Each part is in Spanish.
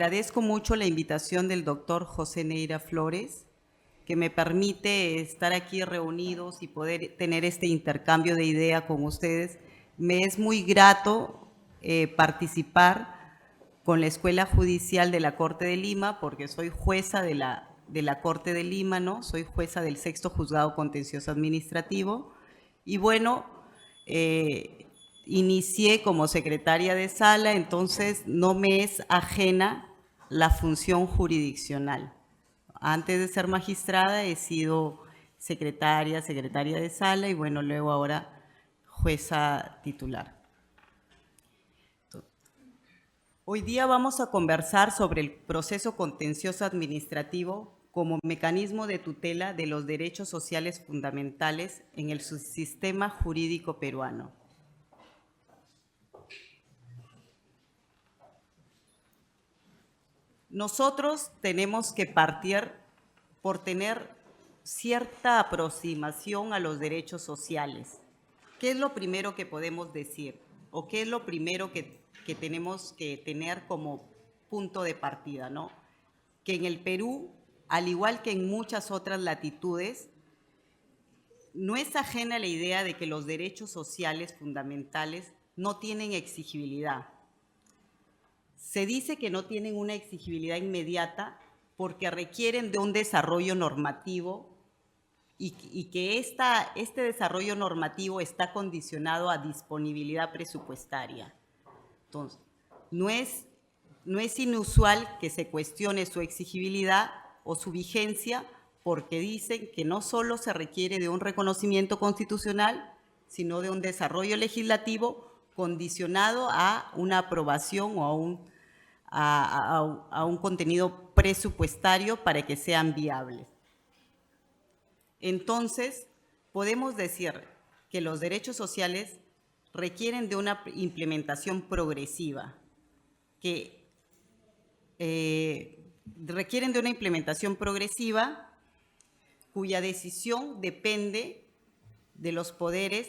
Agradezco mucho la invitación del doctor José Neira Flores, que me permite estar aquí reunidos y poder tener este intercambio de idea con ustedes. Me es muy grato participar con la Escuela Judicial de la Corte de Lima, porque soy jueza de la Corte de Lima, ¿no? Soy jueza del 6º Juzgado Contencioso Administrativo. Y bueno, inicié como secretaria de sala, entonces no me es ajena la función jurisdiccional. Antes de ser magistrada he sido secretaria de sala y bueno, luego ahora jueza titular. Hoy día vamos a conversar sobre el proceso contencioso administrativo como mecanismo de tutela de los derechos sociales fundamentales en el sistema jurídico peruano. Nosotros tenemos que partir por tener cierta aproximación a los derechos sociales. ¿Qué es lo primero que podemos decir? ¿O qué es lo primero que tenemos que tener como punto de partida, ¿no? Que en el Perú, al igual que en muchas otras latitudes, no es ajena la idea de que los derechos sociales fundamentales no tienen exigibilidad. Se dice que no tienen una exigibilidad inmediata porque requieren de un desarrollo normativo y que este desarrollo normativo está condicionado a disponibilidad presupuestaria. Entonces, no es inusual que se cuestione su exigibilidad o su vigencia porque dicen que no solo se requiere de un reconocimiento constitucional, sino de un desarrollo legislativo condicionado a una aprobación o a un contenido presupuestario para que sean viables. Entonces, podemos decir que los derechos sociales requieren de una implementación progresiva, cuya decisión depende de los poderes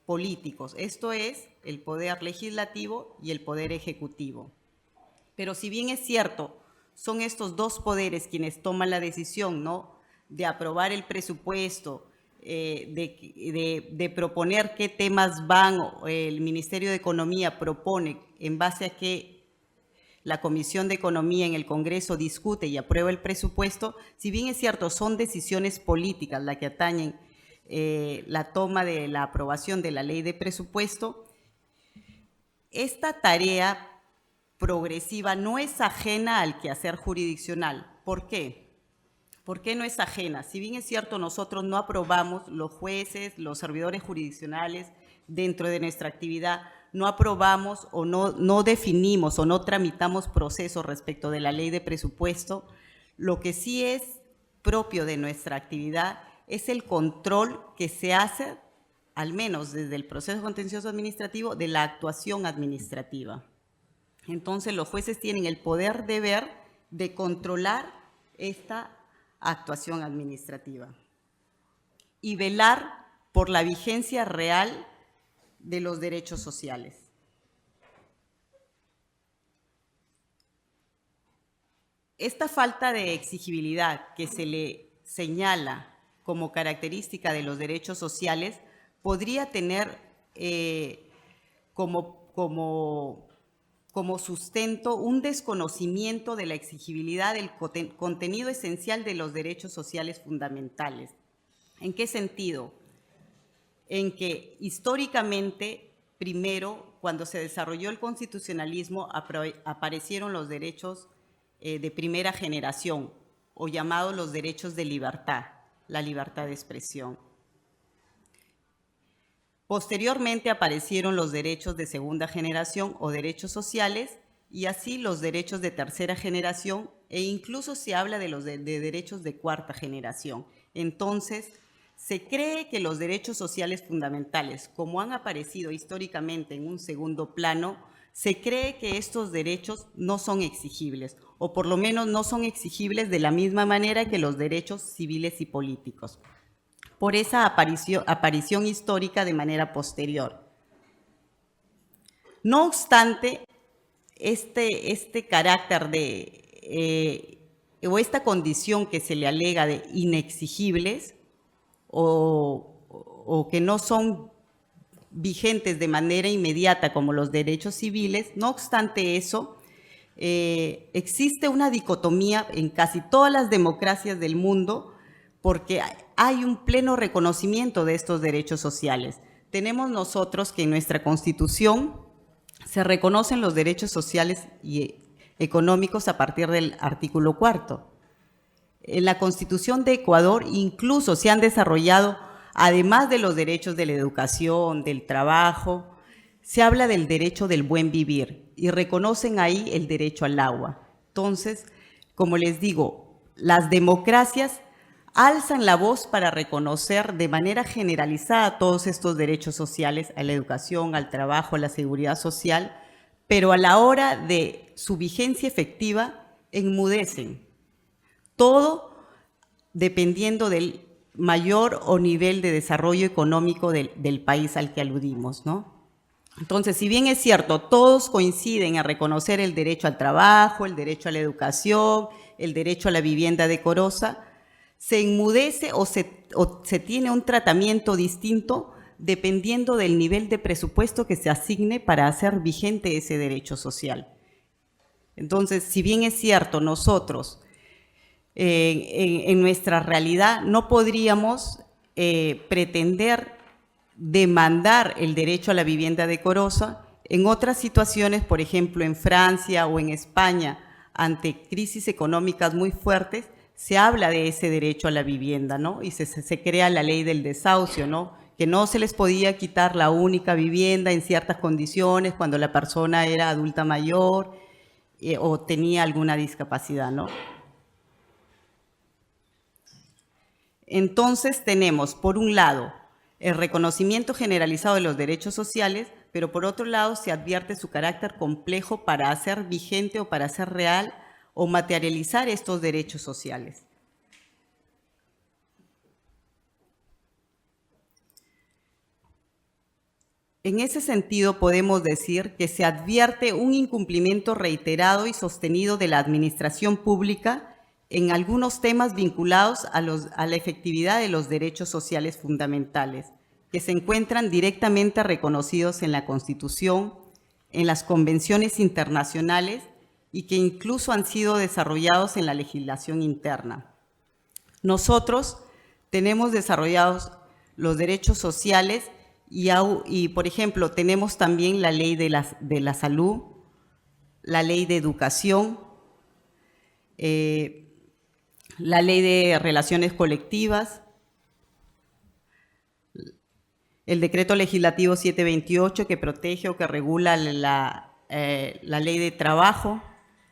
políticos, esto es, el poder legislativo y el poder ejecutivo. Pero si bien es cierto, son estos dos poderes quienes toman la decisión, ¿no?, de aprobar el presupuesto, de proponer qué temas van, el Ministerio de Economía propone en base a que la Comisión de Economía en el Congreso discute y aprueba el presupuesto, si bien es cierto, son decisiones políticas las que atañen la toma de la aprobación de la ley de presupuesto, esta tarea progresiva no es ajena al quehacer jurisdiccional. ¿Por qué? ¿Por qué no es ajena? Si bien es cierto, nosotros no aprobamos, los jueces, los servidores jurisdiccionales, dentro de nuestra actividad, no aprobamos o no definimos o no tramitamos procesos respecto de la ley de presupuesto, lo que sí es propio de nuestra actividad es el control que se hace, al menos desde el proceso contencioso administrativo, de la actuación administrativa. Entonces, los jueces tienen el poder deber de controlar esta actuación administrativa y velar por la vigencia real de los derechos sociales. Esta falta de exigibilidad que se le señala como característica de los derechos sociales podría tener como sustento un desconocimiento de la exigibilidad del contenido esencial de los derechos sociales fundamentales. ¿En qué sentido? En que históricamente, primero, cuando se desarrolló el constitucionalismo, aparecieron los derechos de primera generación, o llamados los derechos de libertad, la libertad de expresión. Posteriormente aparecieron los derechos de segunda generación o derechos sociales y así los derechos de tercera generación e incluso se habla de los de derechos de cuarta generación. Entonces, se cree que los derechos sociales fundamentales, como han aparecido históricamente en un segundo plano, se cree que estos derechos no son exigibles o por lo menos no son exigibles de la misma manera que los derechos civiles y políticos, por esa aparición histórica de manera posterior. No obstante, este carácter o esta condición que se le alega de inexigibles o que no son vigentes de manera inmediata como los derechos civiles. No obstante eso, existe una dicotomía en casi todas las democracias del mundo porque hay un pleno reconocimiento de estos derechos sociales. Tenemos nosotros que en nuestra Constitución se reconocen los derechos sociales y económicos a partir del artículo 4. En la Constitución de Ecuador incluso se han desarrollado, además de los derechos de la educación, del trabajo, se habla del derecho del buen vivir y reconocen ahí el derecho al agua. Entonces, como les digo, las democracias alzan la voz para reconocer de manera generalizada todos estos derechos sociales, a la educación, al trabajo, a la seguridad social, pero a la hora de su vigencia efectiva enmudecen. Todo dependiendo del mayor o nivel de desarrollo económico del país al que aludimos, ¿no? Entonces, si bien es cierto, todos coinciden en reconocer el derecho al trabajo, el derecho a la educación, el derecho a la vivienda decorosa, se enmudece o se tiene un tratamiento distinto dependiendo del nivel de presupuesto que se asigne para hacer vigente ese derecho social. Entonces, si bien es cierto, nosotros en nuestra realidad no podríamos pretender demandar el derecho a la vivienda decorosa. En otras situaciones, por ejemplo, en Francia o en España, ante crisis económicas muy fuertes, se habla de ese derecho a la vivienda, ¿no? Y se crea la ley del desahucio, ¿no? Que no se les podía quitar la única vivienda en ciertas condiciones cuando la persona era adulta mayor o tenía alguna discapacidad, ¿no? Entonces tenemos, por un lado, el reconocimiento generalizado de los derechos sociales, pero por otro lado se advierte su carácter complejo para hacer vigente o para hacer real o materializar estos derechos sociales. En ese sentido, podemos decir que se advierte un incumplimiento reiterado y sostenido de la administración pública en algunos temas vinculados a la efectividad de los derechos sociales fundamentales, que se encuentran directamente reconocidos en la Constitución, en las convenciones internacionales y que incluso han sido desarrollados en la legislación interna. Nosotros tenemos desarrollados los derechos sociales y, por ejemplo, tenemos también la ley de la salud, la ley de educación, la ley de relaciones colectivas, el decreto legislativo 728 que protege o que regula la ley de trabajo,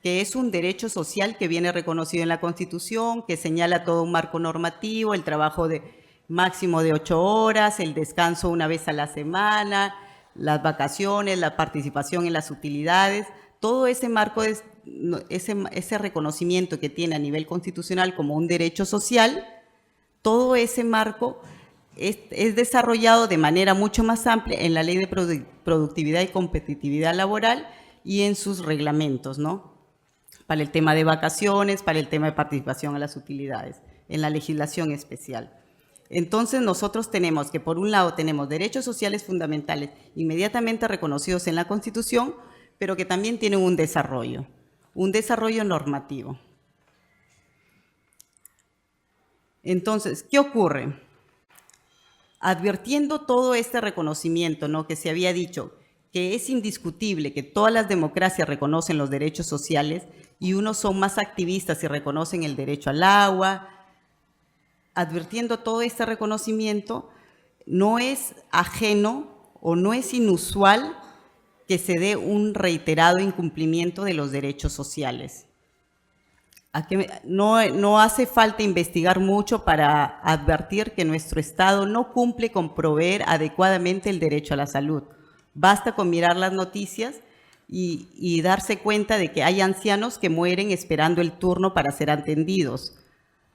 que es un derecho social que viene reconocido en la Constitución, que señala todo un marco normativo, el trabajo máximo de 8 horas, el descanso una vez a la semana, las vacaciones, la participación en las utilidades, todo ese marco, ese reconocimiento que tiene a nivel constitucional como un derecho social, todo ese marco es desarrollado de manera mucho más amplia en la Ley de Productividad y Competitividad Laboral y en sus reglamentos, ¿no? Para el tema de vacaciones, para el tema de participación a las utilidades, en la legislación especial. Entonces, nosotros tenemos que, por un lado, tenemos derechos sociales fundamentales inmediatamente reconocidos en la Constitución, pero que también tienen un desarrollo normativo. Entonces, ¿qué ocurre? Advirtiendo todo este reconocimiento, ¿no?, que se había dicho, que es indiscutible que todas las democracias reconocen los derechos sociales y unos son más activistas y reconocen el derecho al agua. Advirtiendo todo este reconocimiento, no es ajeno o no es inusual que se dé un reiterado incumplimiento de los derechos sociales. No hace falta investigar mucho para advertir que nuestro Estado no cumple con proveer adecuadamente el derecho a la salud. Basta con mirar las noticias y darse cuenta de que hay ancianos que mueren esperando el turno para ser atendidos.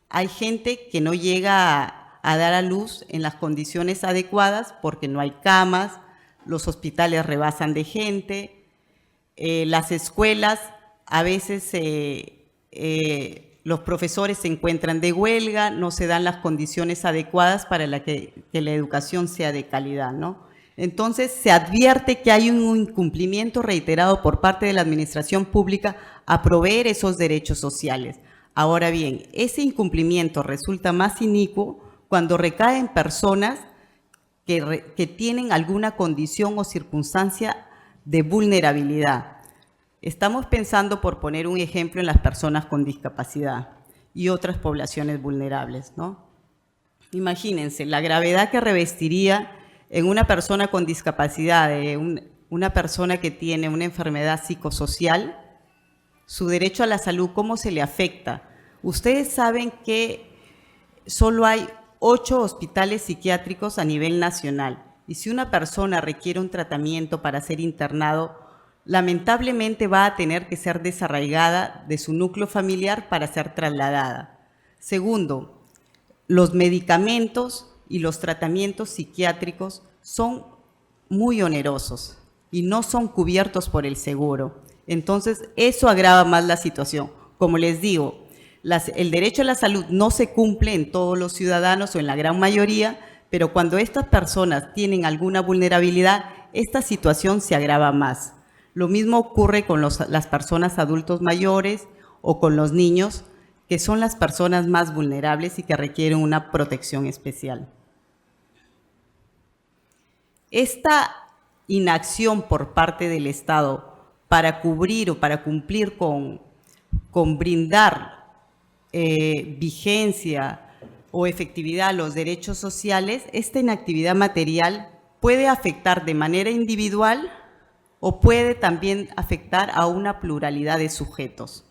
Hay gente que no llega a dar a luz en las condiciones adecuadas porque no hay camas, los hospitales rebasan de gente, las escuelas, a veces los profesores se encuentran de huelga, no se dan las condiciones adecuadas para que la educación sea de calidad, ¿no? Entonces, se advierte que hay un incumplimiento reiterado por parte de la administración pública a proveer esos derechos sociales. Ahora bien, ese incumplimiento resulta más inicuo cuando recae en personas que tienen alguna condición o circunstancia de vulnerabilidad. Estamos pensando, por poner un ejemplo, en las personas con discapacidad y otras poblaciones vulnerables, ¿no? Imagínense la gravedad que revestiría en una persona con discapacidad, una persona que tiene una enfermedad psicosocial, su derecho a la salud, ¿cómo se le afecta? Ustedes saben que solo hay 8 hospitales psiquiátricos a nivel nacional, y si una persona requiere un tratamiento para ser internado, lamentablemente va a tener que ser desarraigada de su núcleo familiar para ser trasladada. Segundo, los medicamentos y los tratamientos psiquiátricos son muy onerosos y no son cubiertos por el seguro. Entonces, eso agrava más la situación. Como les digo, el derecho a la salud no se cumple en todos los ciudadanos o en la gran mayoría, pero cuando estas personas tienen alguna vulnerabilidad, esta situación se agrava más. Lo mismo ocurre con las personas adultos mayores o con los niños, que son las personas más vulnerables y que requieren una protección especial. Esta inacción por parte del Estado para cubrir o para cumplir con brindar vigencia o efectividad a los derechos sociales, esta inactividad material puede afectar de manera individual o puede también afectar a una pluralidad de sujetos.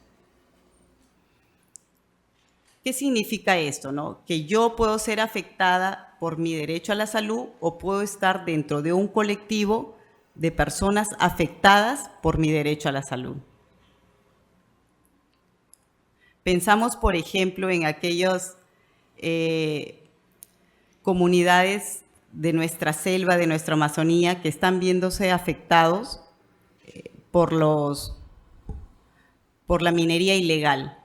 ¿Qué significa esto, no? Que yo puedo ser afectada por mi derecho a la salud o puedo estar dentro de un colectivo de personas afectadas por mi derecho a la salud. Pensamos, por ejemplo, en aquellas comunidades de nuestra selva, de nuestra Amazonía, que están viéndose afectados por la minería ilegal.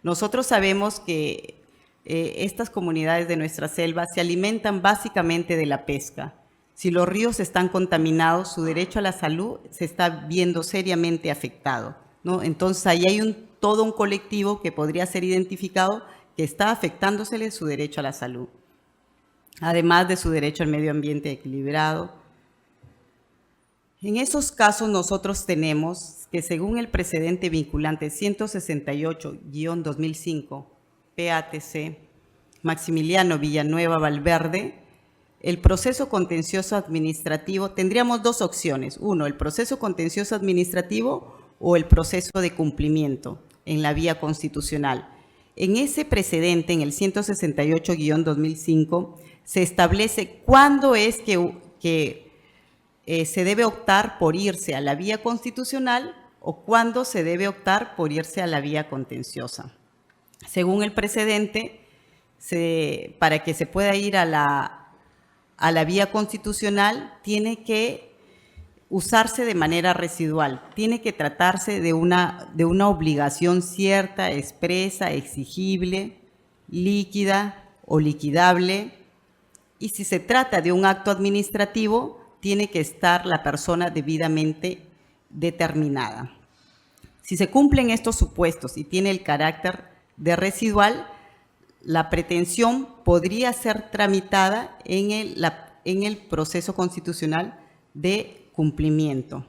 Nosotros sabemos que estas comunidades de nuestra selva se alimentan básicamente de la pesca. Si los ríos están contaminados, su derecho a la salud se está viendo seriamente afectado, ¿no? Entonces, ahí hay todo un colectivo que podría ser identificado que está afectándosele su derecho a la salud, además de su derecho al medio ambiente equilibrado. En esos casos nosotros tenemos que, según el precedente vinculante 168-2005 PATC Maximiliano Villanueva Valverde, el proceso contencioso administrativo, tendríamos dos opciones. Uno, el proceso contencioso administrativo o el proceso de cumplimiento en la vía constitucional. En ese precedente, en el 168-2005, se establece cuándo es que se debe optar por irse a la vía constitucional o cuándo se debe optar por irse a la vía contenciosa. Según el precedente, para que se pueda ir a la vía constitucional, tiene que usarse de manera residual, tiene que tratarse de una obligación cierta, expresa, exigible, líquida o liquidable, y si se trata de un acto administrativo, tiene que estar la persona debidamente determinada. Si se cumplen estos supuestos y tiene el carácter de residual, la pretensión podría ser tramitada en el proceso constitucional de cumplimiento.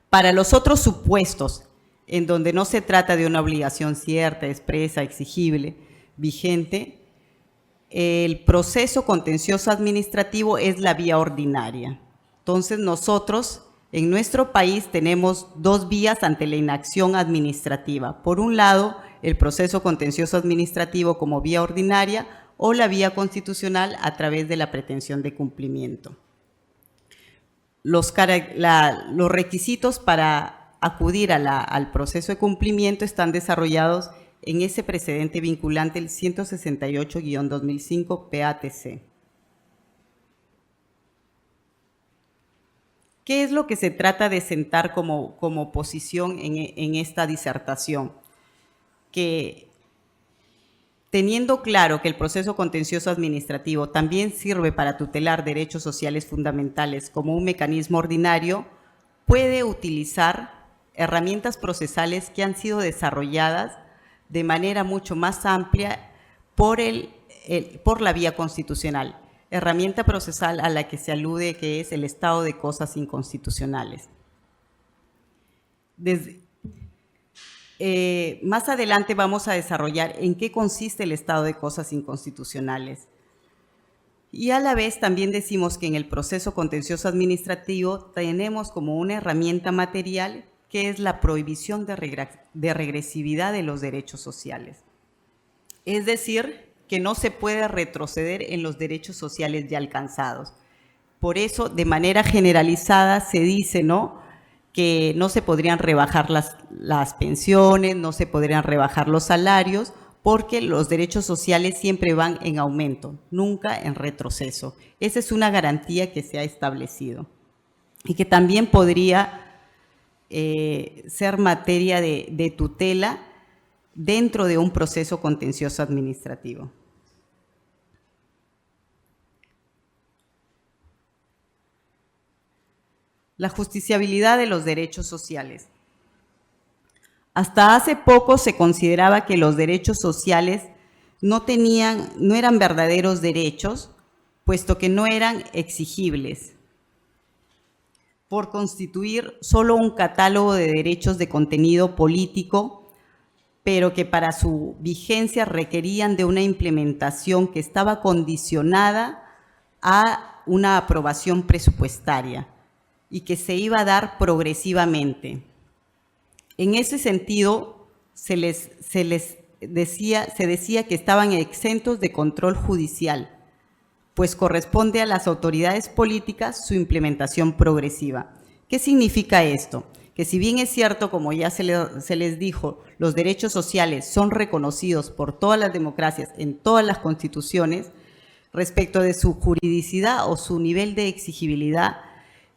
Para los otros supuestos, en donde no se trata de una obligación cierta, expresa, exigible, vigente, el proceso contencioso administrativo es la vía ordinaria. Entonces, nosotros en nuestro país tenemos dos vías ante la inacción administrativa. Por un lado, el proceso contencioso administrativo como vía ordinaria o la vía constitucional a través de la pretensión de cumplimiento. Los requisitos para acudir al proceso de cumplimiento están desarrollados en ese precedente vinculante, el 168-2005 PATC. ¿Qué es lo que se trata de sentar como posición en esta disertación? Que teniendo claro que el proceso contencioso administrativo también sirve para tutelar derechos sociales fundamentales como un mecanismo ordinario, puede utilizar herramientas procesales que han sido desarrolladas de manera mucho más amplia por la vía constitucional. Herramienta procesal a la que se alude, que es el estado de cosas inconstitucionales. Más adelante vamos a desarrollar en qué consiste el estado de cosas inconstitucionales. Y a la vez también decimos que en el proceso contencioso administrativo tenemos como una herramienta material que es la prohibición de regresividad de los derechos sociales. Es decir, que no se puede retroceder en los derechos sociales ya alcanzados. Por eso, de manera generalizada, se dice, ¿no?, que no se podrían rebajar las pensiones, no se podrían rebajar los salarios, porque los derechos sociales siempre van en aumento, nunca en retroceso. Esa es una garantía que se ha establecido y que también podría ser materia de tutela dentro de un proceso contencioso administrativo. La justiciabilidad de los derechos sociales. Hasta hace poco se consideraba que los derechos sociales no eran verdaderos derechos, puesto que no eran exigibles, por constituir solo un catálogo de derechos de contenido político, pero que para su vigencia requerían de una implementación que estaba condicionada a una aprobación presupuestaria y que se iba a dar progresivamente. En ese sentido, se decía que estaban exentos de control judicial, pues corresponde a las autoridades políticas su implementación progresiva. ¿Qué significa esto? Que si bien es cierto, como ya se les dijo, los derechos sociales son reconocidos por todas las democracias en todas las constituciones, respecto de su juridicidad o su nivel de exigibilidad,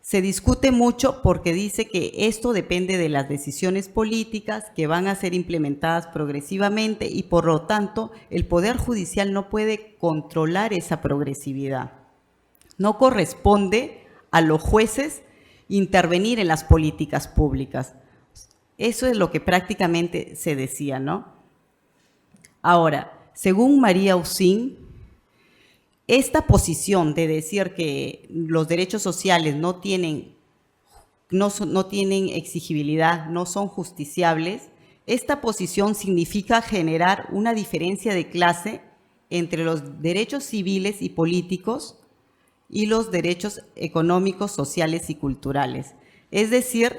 se discute mucho porque dice que esto depende de las decisiones políticas que van a ser implementadas progresivamente y por lo tanto el Poder Judicial no puede controlar esa progresividad. No corresponde a los jueces intervenir en las políticas públicas. Eso es lo que prácticamente se decía, ¿no? Ahora, según María Usín, esta posición de decir que los derechos sociales no tienen exigibilidad, no son justiciables, esta posición significa generar una diferencia de clase entre los derechos civiles y políticos y los derechos económicos, sociales y culturales. Es decir,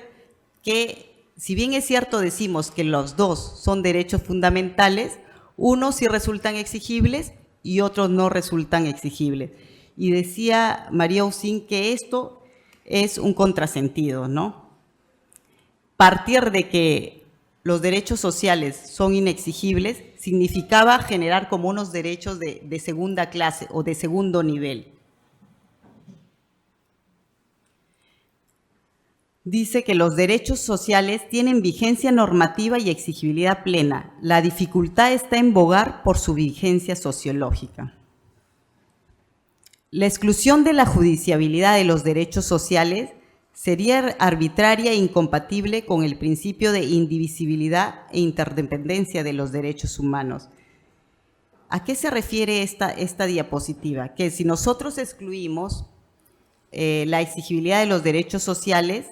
que si bien es cierto decimos que los dos son derechos fundamentales, unos sí resultan exigibles y otros no resultan exigibles. Y decía María Usín que esto es un contrasentido, ¿no? Partir de que los derechos sociales son inexigibles significaba generar como unos derechos de segunda clase o de segundo nivel. Dice que los derechos sociales tienen vigencia normativa y exigibilidad plena. La dificultad está en bogar por su vigencia sociológica. La exclusión de la judiciabilidad de los derechos sociales sería arbitraria e incompatible con el principio de indivisibilidad e interdependencia de los derechos humanos. ¿A qué se refiere esta diapositiva? Que si nosotros excluimos la exigibilidad de los derechos sociales,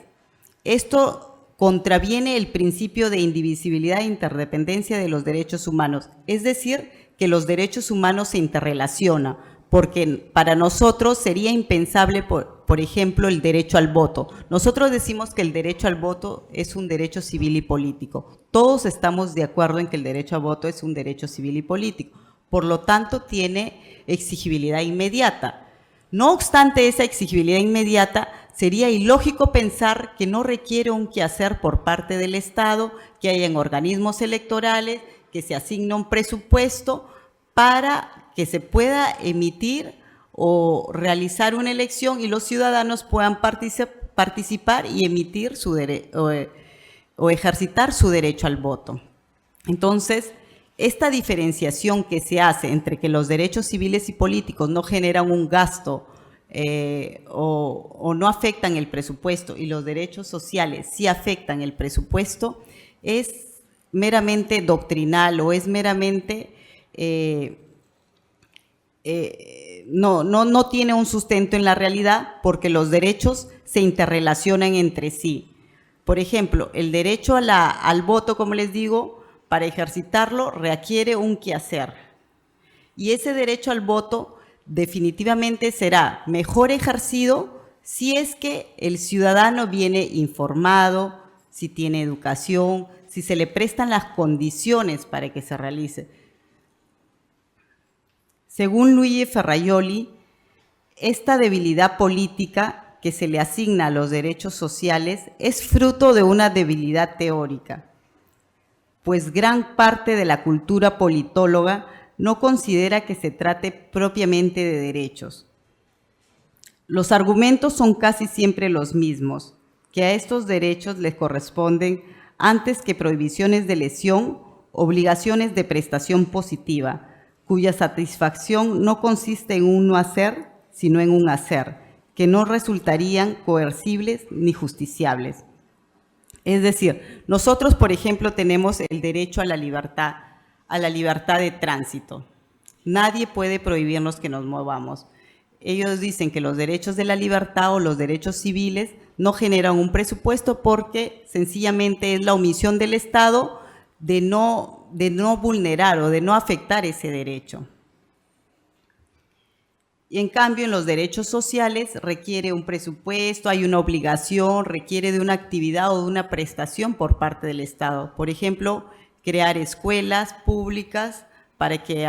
esto contraviene el principio de indivisibilidad e interdependencia de los derechos humanos, es decir, que los derechos humanos se interrelacionan, porque para nosotros sería impensable, por ejemplo, el derecho al voto. Nosotros decimos que el derecho al voto es un derecho civil y político. Todos estamos de acuerdo en que el derecho al voto es un derecho civil y político. Por lo tanto, tiene exigibilidad inmediata. No obstante esa exigibilidad inmediata, sería ilógico pensar que no requiere un quehacer por parte del Estado, que hayan organismos electorales, que se asigne un presupuesto para que se pueda emitir o realizar una elección y los ciudadanos puedan participar y emitir su o ejercitar su derecho al voto. Entonces, esta diferenciación que se hace entre que los derechos civiles y políticos no generan un gasto o no afectan el presupuesto y los derechos sociales sí afectan el presupuesto, es meramente doctrinal o es meramente, no tiene un sustento en la realidad porque los derechos se interrelacionan entre sí. Por ejemplo, el derecho al voto, como les digo, para ejercitarlo requiere un quehacer. Y ese derecho al voto definitivamente será mejor ejercido si es que el ciudadano viene informado, si tiene educación, si se le prestan las condiciones para que se realice. Según Luigi Ferrajoli, esta debilidad política que se le asigna a los derechos sociales es fruto de una debilidad teórica, pues gran parte de la cultura politóloga no considera que se trate propiamente de derechos. Los argumentos son casi siempre los mismos, que a estos derechos les corresponden, antes que prohibiciones de lesión, obligaciones de prestación positiva, cuya satisfacción no consiste en un no hacer, sino en un hacer, que no resultarían coercibles ni justiciables. Es decir, nosotros, por ejemplo, tenemos el derecho a la libertad de tránsito. Nadie puede prohibirnos que nos movamos. Ellos dicen que los derechos de la libertad o los derechos civiles no generan un presupuesto porque sencillamente es la omisión del Estado de no vulnerar o de no afectar ese derecho. Y en cambio, en los derechos sociales requiere un presupuesto, hay una obligación, requiere de una actividad o de una prestación por parte del Estado. Por ejemplo, crear escuelas públicas para que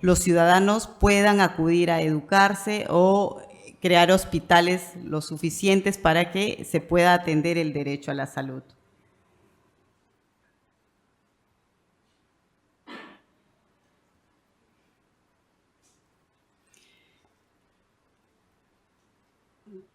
los ciudadanos puedan acudir a educarse o crear hospitales lo suficientes para que se pueda atender el derecho a la salud.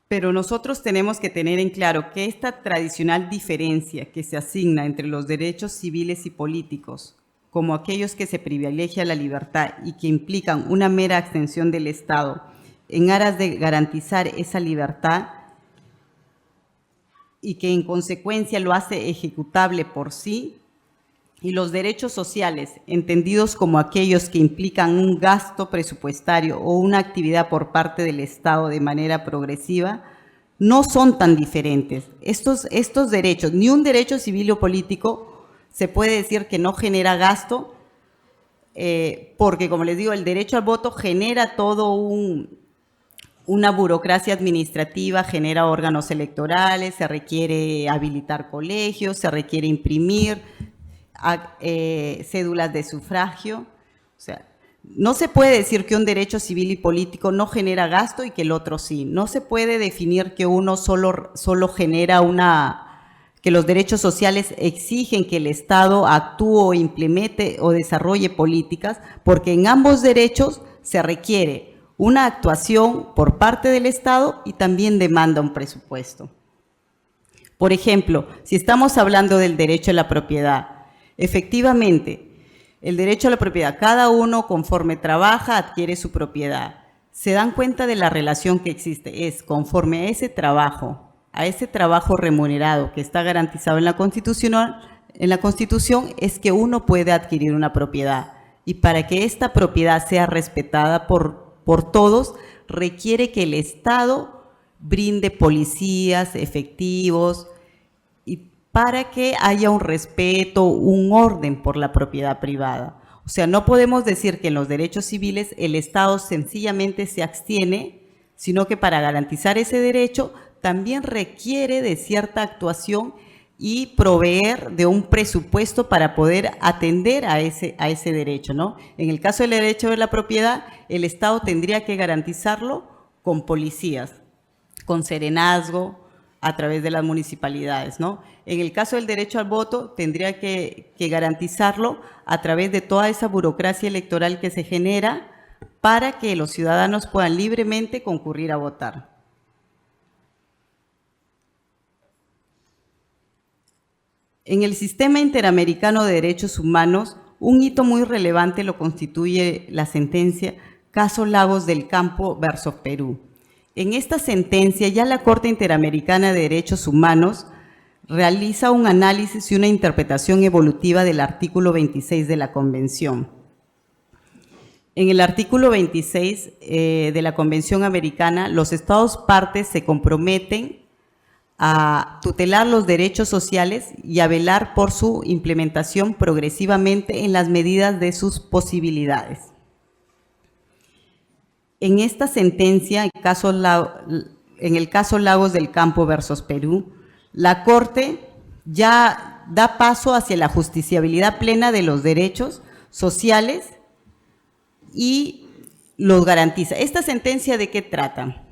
Pero nosotros tenemos que tener en claro que esta tradicional diferencia que se asigna entre los derechos civiles y políticos, como aquellos que se privilegia la libertad y que implican una mera extensión del Estado en aras de garantizar esa libertad y que en consecuencia lo hace ejecutable por sí, y los derechos sociales, entendidos como aquellos que implican un gasto presupuestario o una actividad por parte del Estado de manera progresiva, no son tan diferentes. Estos derechos, ni un derecho civil o político se puede decir que no genera gasto, porque, como les digo, el derecho al voto genera todo una burocracia administrativa, genera órganos electorales, se requiere habilitar colegios, se requiere imprimir cédulas de sufragio. O sea, no se puede decir que un derecho civil y político no genera gasto y que el otro sí. No se puede definir que uno solo genera que los derechos sociales exigen que el Estado actúe o implemente o desarrolle políticas, porque en ambos derechos se requiere una actuación por parte del Estado y también demanda un presupuesto. Por ejemplo, si estamos hablando del derecho a la propiedad, efectivamente, el derecho a la propiedad, cada uno conforme trabaja adquiere su propiedad. Se dan cuenta de la relación que existe, es conforme a ese trabajo remunerado que está garantizado en la Constitución, es que uno puede adquirir una propiedad. Y para que esta propiedad sea respetada por todos, requiere que el Estado brinde policías, efectivos, para que haya un respeto, un orden por la propiedad privada. O sea, no podemos decir que en los derechos civiles el Estado sencillamente se abstiene, sino que para garantizar ese derecho también requiere de cierta actuación y proveer de un presupuesto para poder atender a ese derecho, ¿no? En el caso del derecho de la propiedad, el Estado tendría que garantizarlo con policías, con serenazgo, a través de las municipalidades, ¿no? En el caso del derecho al voto, tendría que garantizarlo a través de toda esa burocracia electoral que se genera para que los ciudadanos puedan libremente concurrir a votar. En el sistema interamericano de derechos humanos, un hito muy relevante lo constituye la sentencia Caso Lagos del Campo versus Perú. En esta sentencia, ya la Corte Interamericana de Derechos Humanos realiza un análisis y una interpretación evolutiva del artículo 26 de la Convención. En el artículo 26 de la Convención Americana, los Estados partes se comprometen a tutelar los derechos sociales y a velar por su implementación progresivamente en las medidas de sus posibilidades. En esta sentencia, en el caso Lagos del Campo versus Perú, la Corte ya da paso hacia la justiciabilidad plena de los derechos sociales y los garantiza. ¿Esta sentencia de qué trata?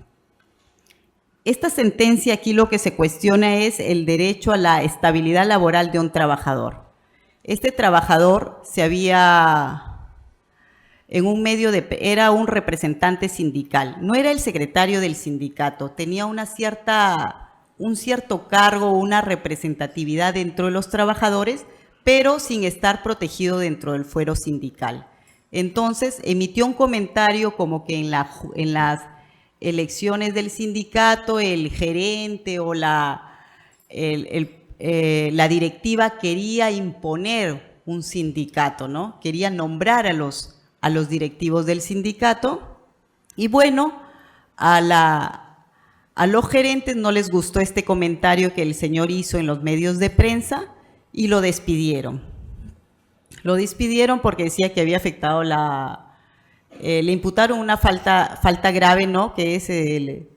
Esta sentencia aquí lo que se cuestiona es el derecho a la estabilidad laboral de un trabajador. Este trabajador en un medio era un representante sindical, no era el secretario del sindicato, tenía un cierto cargo, una representatividad dentro de los trabajadores, pero sin estar protegido dentro del fuero sindical. Entonces, emitió un comentario como que en las elecciones del sindicato, el gerente o la directiva quería imponer un sindicato, ¿no? Quería nombrar a los directivos del sindicato y bueno, a los gerentes no les gustó este comentario que el señor hizo en los medios de prensa y lo despidieron. Lo despidieron porque decía que había afectado le imputaron una falta grave, ¿no? Que es el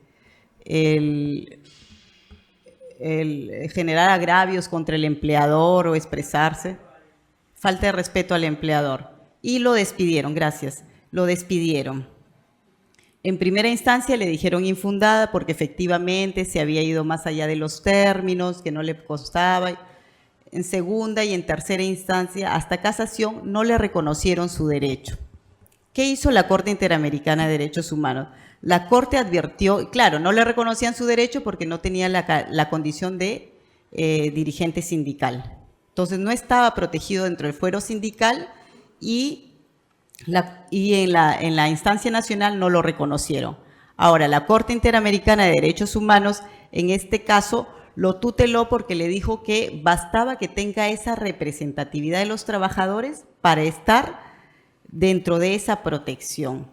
generar agravios contra el empleador o expresarse. Falta de respeto al empleador. Y lo despidieron, gracias. Lo despidieron. En primera instancia le dijeron infundada porque efectivamente se había ido más allá de los términos, que no le costaba. En segunda y en tercera instancia, hasta casación, no le reconocieron su derecho. ¿Qué hizo la Corte Interamericana de Derechos Humanos? La Corte advirtió, claro, no le reconocían su derecho porque no tenía la condición de dirigente sindical. Entonces, no estaba protegido dentro del fuero sindical y en la instancia nacional no lo reconocieron. Ahora, la Corte Interamericana de Derechos Humanos, en este caso, lo tuteló porque le dijo que bastaba que tenga esa representatividad de los trabajadores para estar dentro de esa protección.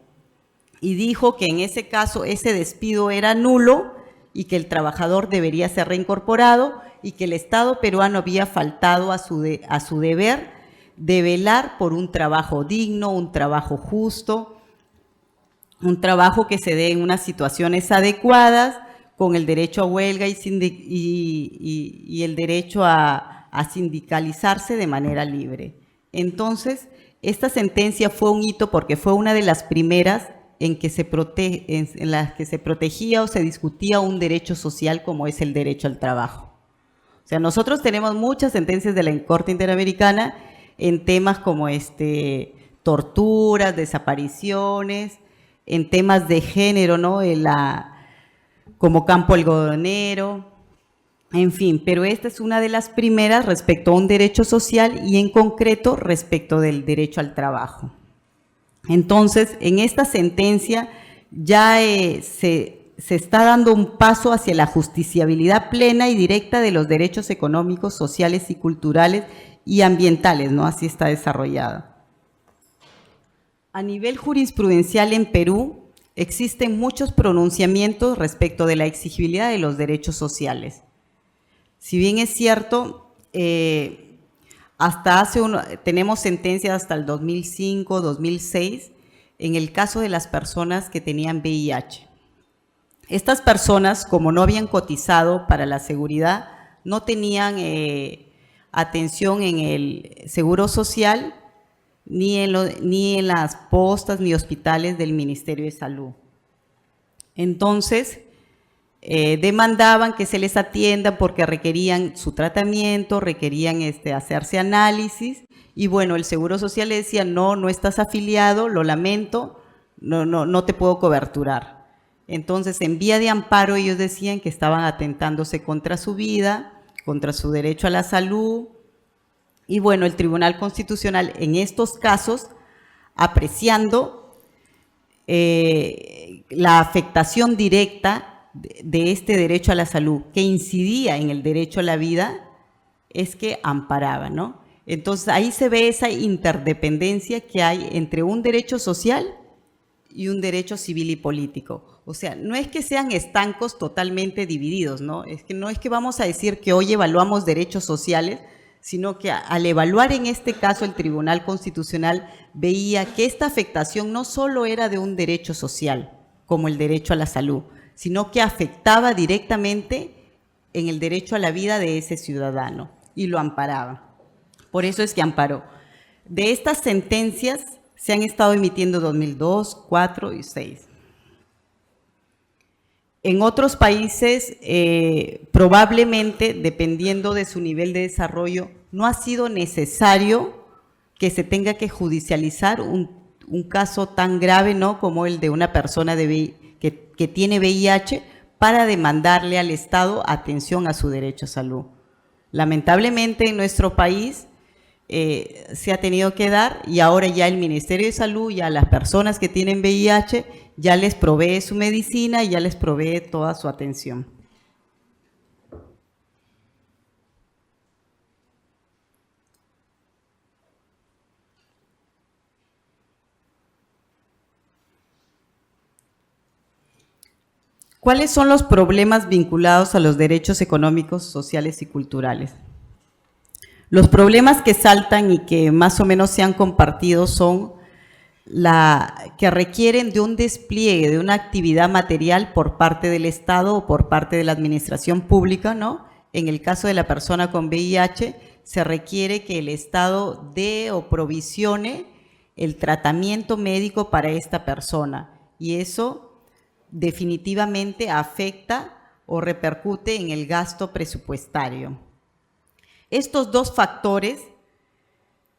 Y dijo que en ese caso ese despido era nulo y que el trabajador debería ser reincorporado y que el Estado peruano había faltado a su deber de velar por un trabajo digno, un trabajo justo, un trabajo que se dé en unas situaciones adecuadas, con el derecho a huelga y el derecho a sindicalizarse de manera libre. Entonces, esta sentencia fue un hito porque fue una de las primeras en las que se protegía o se discutía un derecho social como es el derecho al trabajo. O sea, nosotros tenemos muchas sentencias de la Corte Interamericana en temas como torturas, desapariciones, en temas de género, ¿no? Como campo algodonero, en fin, pero esta es una de las primeras respecto a un derecho social y en concreto respecto del derecho al trabajo. Entonces, en esta sentencia ya se está dando un paso hacia la justiciabilidad plena y directa de los derechos económicos, sociales y culturales y ambientales, ¿no? Así está desarrollada. A nivel jurisprudencial en Perú, existen muchos pronunciamientos respecto de la exigibilidad de los derechos sociales. Si bien es cierto, tenemos sentencias hasta el 2005, 2006, en el caso de las personas que tenían VIH. Estas personas, como no habían cotizado para la seguridad, no tenían atención en el seguro social, ni en las postas ni hospitales del Ministerio de Salud. Entonces, demandaban que se les atienda porque requerían su tratamiento, requerían hacerse análisis, y bueno, el Seguro Social le decía, no estás afiliado, lo lamento, no te puedo coberturar. Entonces, en vía de amparo, ellos decían que estaban atentándose contra su vida, contra su derecho a la salud, Y bueno, el Tribunal Constitucional en estos casos, apreciando la afectación directa de este derecho a la salud, que incidía en el derecho a la vida, es que amparaba, ¿no? Entonces ahí se ve esa interdependencia que hay entre un derecho social y un derecho civil y político. O sea, no es que sean estancos totalmente divididos, ¿no? Es que no es que vamos a decir que hoy evaluamos derechos sociales, sino que al evaluar en este caso el Tribunal Constitucional veía que esta afectación no solo era de un derecho social, como el derecho a la salud, sino que afectaba directamente en el derecho a la vida de ese ciudadano y lo amparaba. Por eso es que amparó. De estas sentencias se han estado emitiendo 2002, 4 y 6. En otros países, probablemente, dependiendo de su nivel de desarrollo, no ha sido necesario que se tenga que judicializar un caso tan grave, ¿no?, como el de una persona que tiene VIH para demandarle al Estado atención a su derecho a salud. Lamentablemente, en nuestro país se ha tenido que dar y ahora ya el Ministerio de Salud, ya las personas que tienen VIH, ya les provee su medicina y ya les provee toda su atención. ¿Cuáles son los problemas vinculados a los derechos económicos, sociales y culturales? Los problemas que saltan y que más o menos se han compartido son que requieren de un despliegue de una actividad material por parte del Estado o por parte de la administración pública, ¿no? En el caso de la persona con VIH, se requiere que el Estado dé o provisione el tratamiento médico para esta persona, y eso definitivamente afecta o repercute en el gasto presupuestario. Estos dos factores,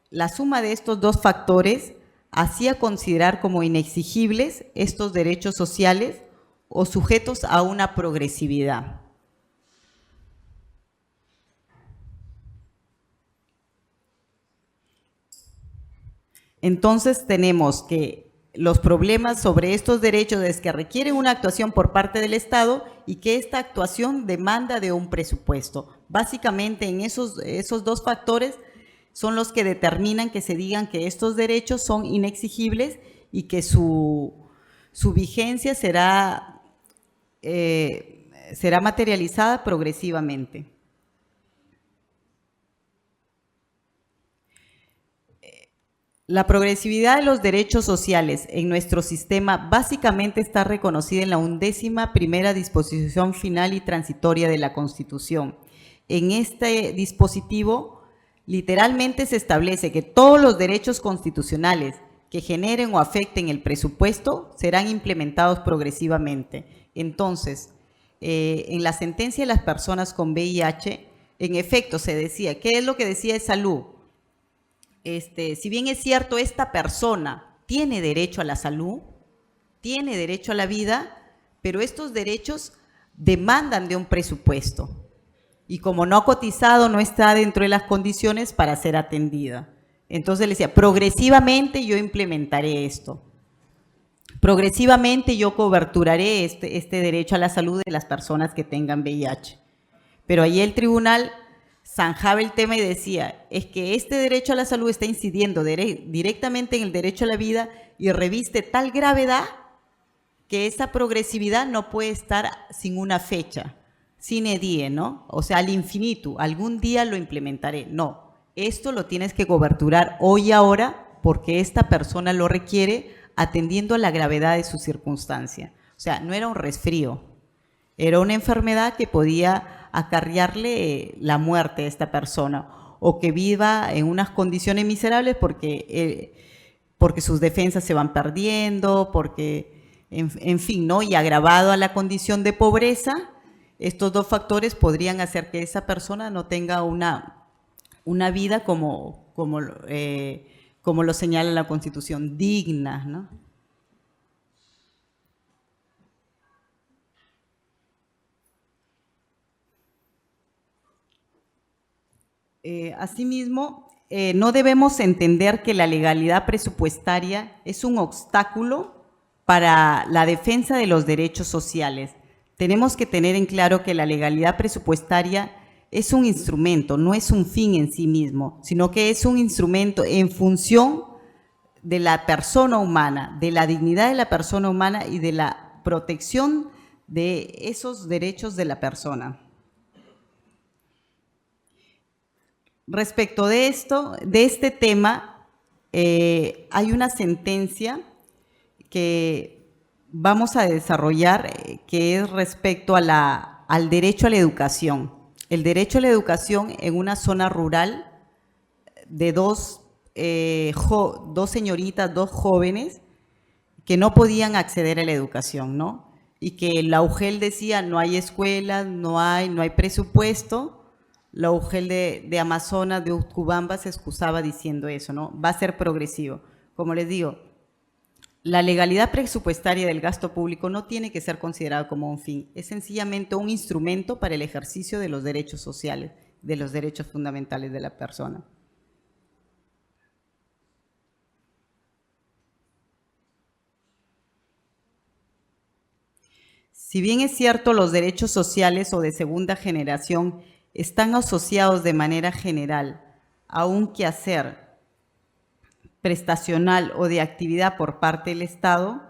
la suma de estos dos factores, hacía considerar como inexigibles estos derechos sociales o sujetos a una progresividad. Entonces tenemos que los problemas sobre estos derechos es que requieren una actuación por parte del Estado y que esta actuación demanda de un presupuesto. Básicamente en esos dos factores son los que determinan que se digan que estos derechos son inexigibles y que su vigencia será materializada progresivamente. La progresividad de los derechos sociales en nuestro sistema básicamente está reconocida en la 11ª disposición final y transitoria de la Constitución. En este dispositivo, literalmente se establece que todos los derechos constitucionales que generen o afecten el presupuesto serán implementados progresivamente. Entonces, en la sentencia de las personas con VIH, en efecto se decía, ¿qué es lo que decía de salud? Si bien es cierto, esta persona tiene derecho a la salud, tiene derecho a la vida, pero estos derechos demandan de un presupuesto. Y como no ha cotizado, no está dentro de las condiciones para ser atendida. Entonces le decía, progresivamente yo implementaré esto. Progresivamente yo coberturaré este derecho a la salud de las personas que tengan VIH. Pero ahí el tribunal zanjaba el tema y decía, es que este derecho a la salud está incidiendo directamente en el derecho a la vida y reviste tal gravedad que esa progresividad no puede estar sin una fecha, sine die, ¿no? O sea, al infinito, algún día lo implementaré. No, esto lo tienes que coberturar hoy y ahora porque esta persona lo requiere atendiendo a la gravedad de su circunstancia. O sea, no era un resfrío, era una enfermedad que podía acarrearle la muerte a esta persona o que viva en unas condiciones miserables porque sus defensas se van perdiendo, porque, en fin, ¿no? Y agravado a la condición de pobreza, estos dos factores podrían hacer que esa persona no tenga una vida como lo señala la Constitución, digna, ¿no? Asimismo, no debemos entender que la legalidad presupuestaria es un obstáculo para la defensa de los derechos sociales. Tenemos que tener en claro que la legalidad presupuestaria es un instrumento, no es un fin en sí mismo, sino que es un instrumento en función de la persona humana, de la dignidad de la persona humana y de la protección de esos derechos de la persona. Respecto de esto, de este tema, hay una sentencia que vamos a desarrollar que es respecto a al derecho a la educación. El derecho a la educación en una zona rural de dos señoritas, dos jóvenes que no podían acceder a la educación, ¿no? Y que la UGEL decía, no hay escuelas, no hay presupuesto. La UGEL de Amazonas, de Utcubamba, se excusaba diciendo eso, ¿no? Va a ser progresivo. Como les digo, la legalidad presupuestaria del gasto público no tiene que ser considerada como un fin, es sencillamente un instrumento para el ejercicio de los derechos sociales, de los derechos fundamentales de la persona. Si bien es cierto, los derechos sociales o de segunda generación están asociados de manera general a un quehacer prestacional o de actividad por parte del Estado,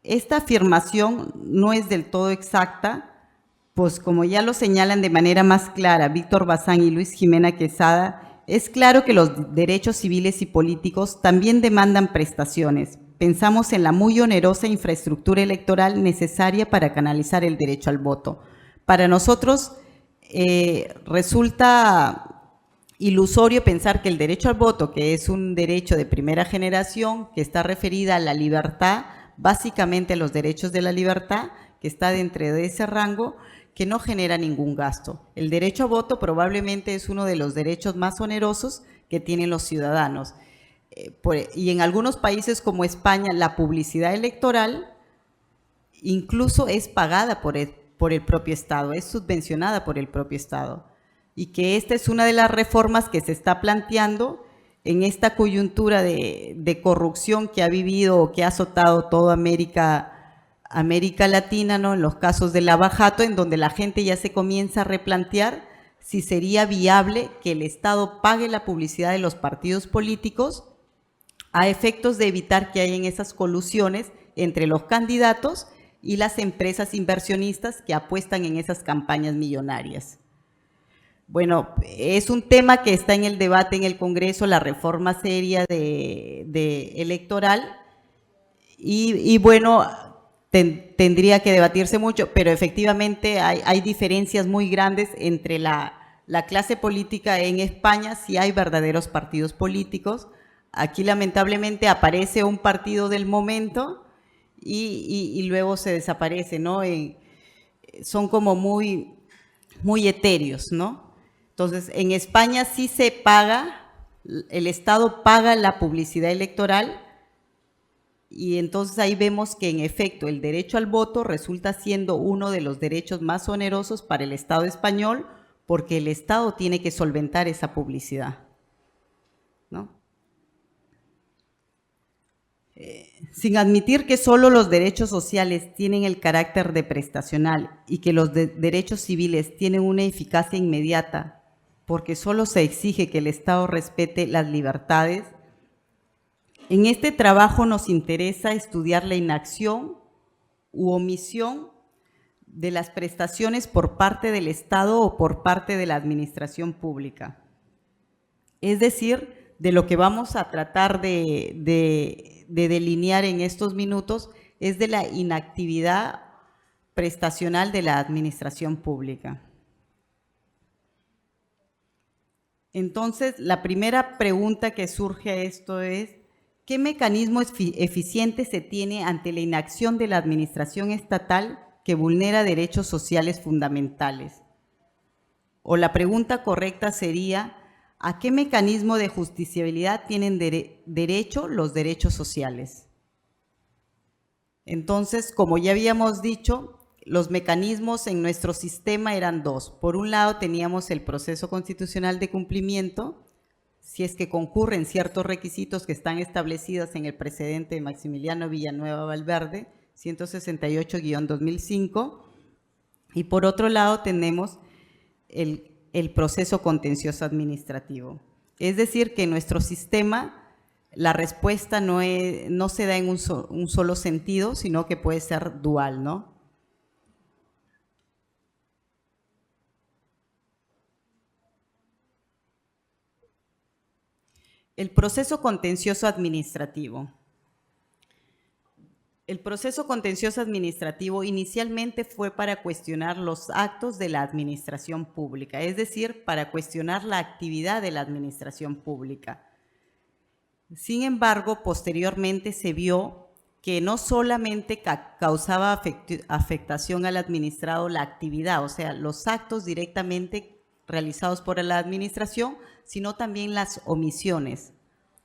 esta afirmación no es del todo exacta, pues como ya lo señalan de manera más clara Víctor Bazán y Luis Jimena Quesada, es claro que los derechos civiles y políticos también demandan prestaciones. Pensamos en la muy onerosa infraestructura electoral necesaria para canalizar el derecho al voto. Para nosotros resulta ilusorio pensar que el derecho al voto, que es un derecho de primera generación, que está referida a la libertad, básicamente a los derechos de la libertad, que está dentro de ese rango, que no genera ningún gasto. El derecho a voto probablemente es uno de los derechos más onerosos que tienen los ciudadanos. Y en algunos países como España, la publicidad electoral incluso es pagada por el propio Estado, es subvencionada por el propio Estado. Y que esta es una de las reformas que se está planteando en esta coyuntura de corrupción que ha vivido o que ha azotado toda América Latina, ¿no? En los casos de Lava Jato, en donde la gente ya se comienza a replantear si sería viable que el Estado pague la publicidad de los partidos políticos a efectos de evitar que hayan esas colusiones entre los candidatos y las empresas inversionistas que apuestan en esas campañas millonarias. Bueno, es un tema que está en el debate en el Congreso, la reforma seria electoral, y bueno, tendría que debatirse mucho, pero efectivamente hay diferencias muy grandes entre la clase política en España, si hay verdaderos partidos políticos. Aquí lamentablemente aparece un partido del momento y luego se desaparece, ¿no? Son como muy etéreos, ¿no? Entonces, en España sí se paga, el Estado paga la publicidad electoral y entonces ahí vemos que en efecto el derecho al voto resulta siendo uno de los derechos más onerosos para el Estado español porque el Estado tiene que solventar esa publicidad, ¿no? Sin admitir que solo los derechos sociales tienen el carácter de prestacional y que los derechos civiles tienen una eficacia inmediata porque solo se exige que el Estado respete las libertades, en este trabajo nos interesa estudiar la inacción u omisión de las prestaciones por parte del Estado o por parte de la administración pública. Es decir, de lo que vamos a tratar de delinear en estos minutos es de la inactividad prestacional de la administración pública. Entonces, la primera pregunta que surge a esto es, ¿qué mecanismo eficiente se tiene ante la inacción de la administración estatal que vulnera derechos sociales fundamentales? O la pregunta correcta sería, ¿a qué mecanismo de justiciabilidad tienen derecho los derechos sociales? Entonces, como ya habíamos dicho, los mecanismos en nuestro sistema eran dos. Por un lado teníamos el proceso constitucional de cumplimiento, si es que concurren ciertos requisitos que están establecidos en el precedente de Maximiliano Villanueva Valverde, 168-2005, y por otro lado tenemos el proceso contencioso administrativo. Es decir, que en nuestro sistema la respuesta no se da en un solo sentido, sino que puede ser dual, ¿no? El proceso contencioso administrativo. El proceso contencioso administrativo inicialmente fue para cuestionar los actos de la administración pública, es decir, para cuestionar la actividad de la administración pública. Sin embargo, posteriormente se vio que no solamente causaba afectación al administrado la actividad, o sea, los actos directamente realizados por la administración, sino también las omisiones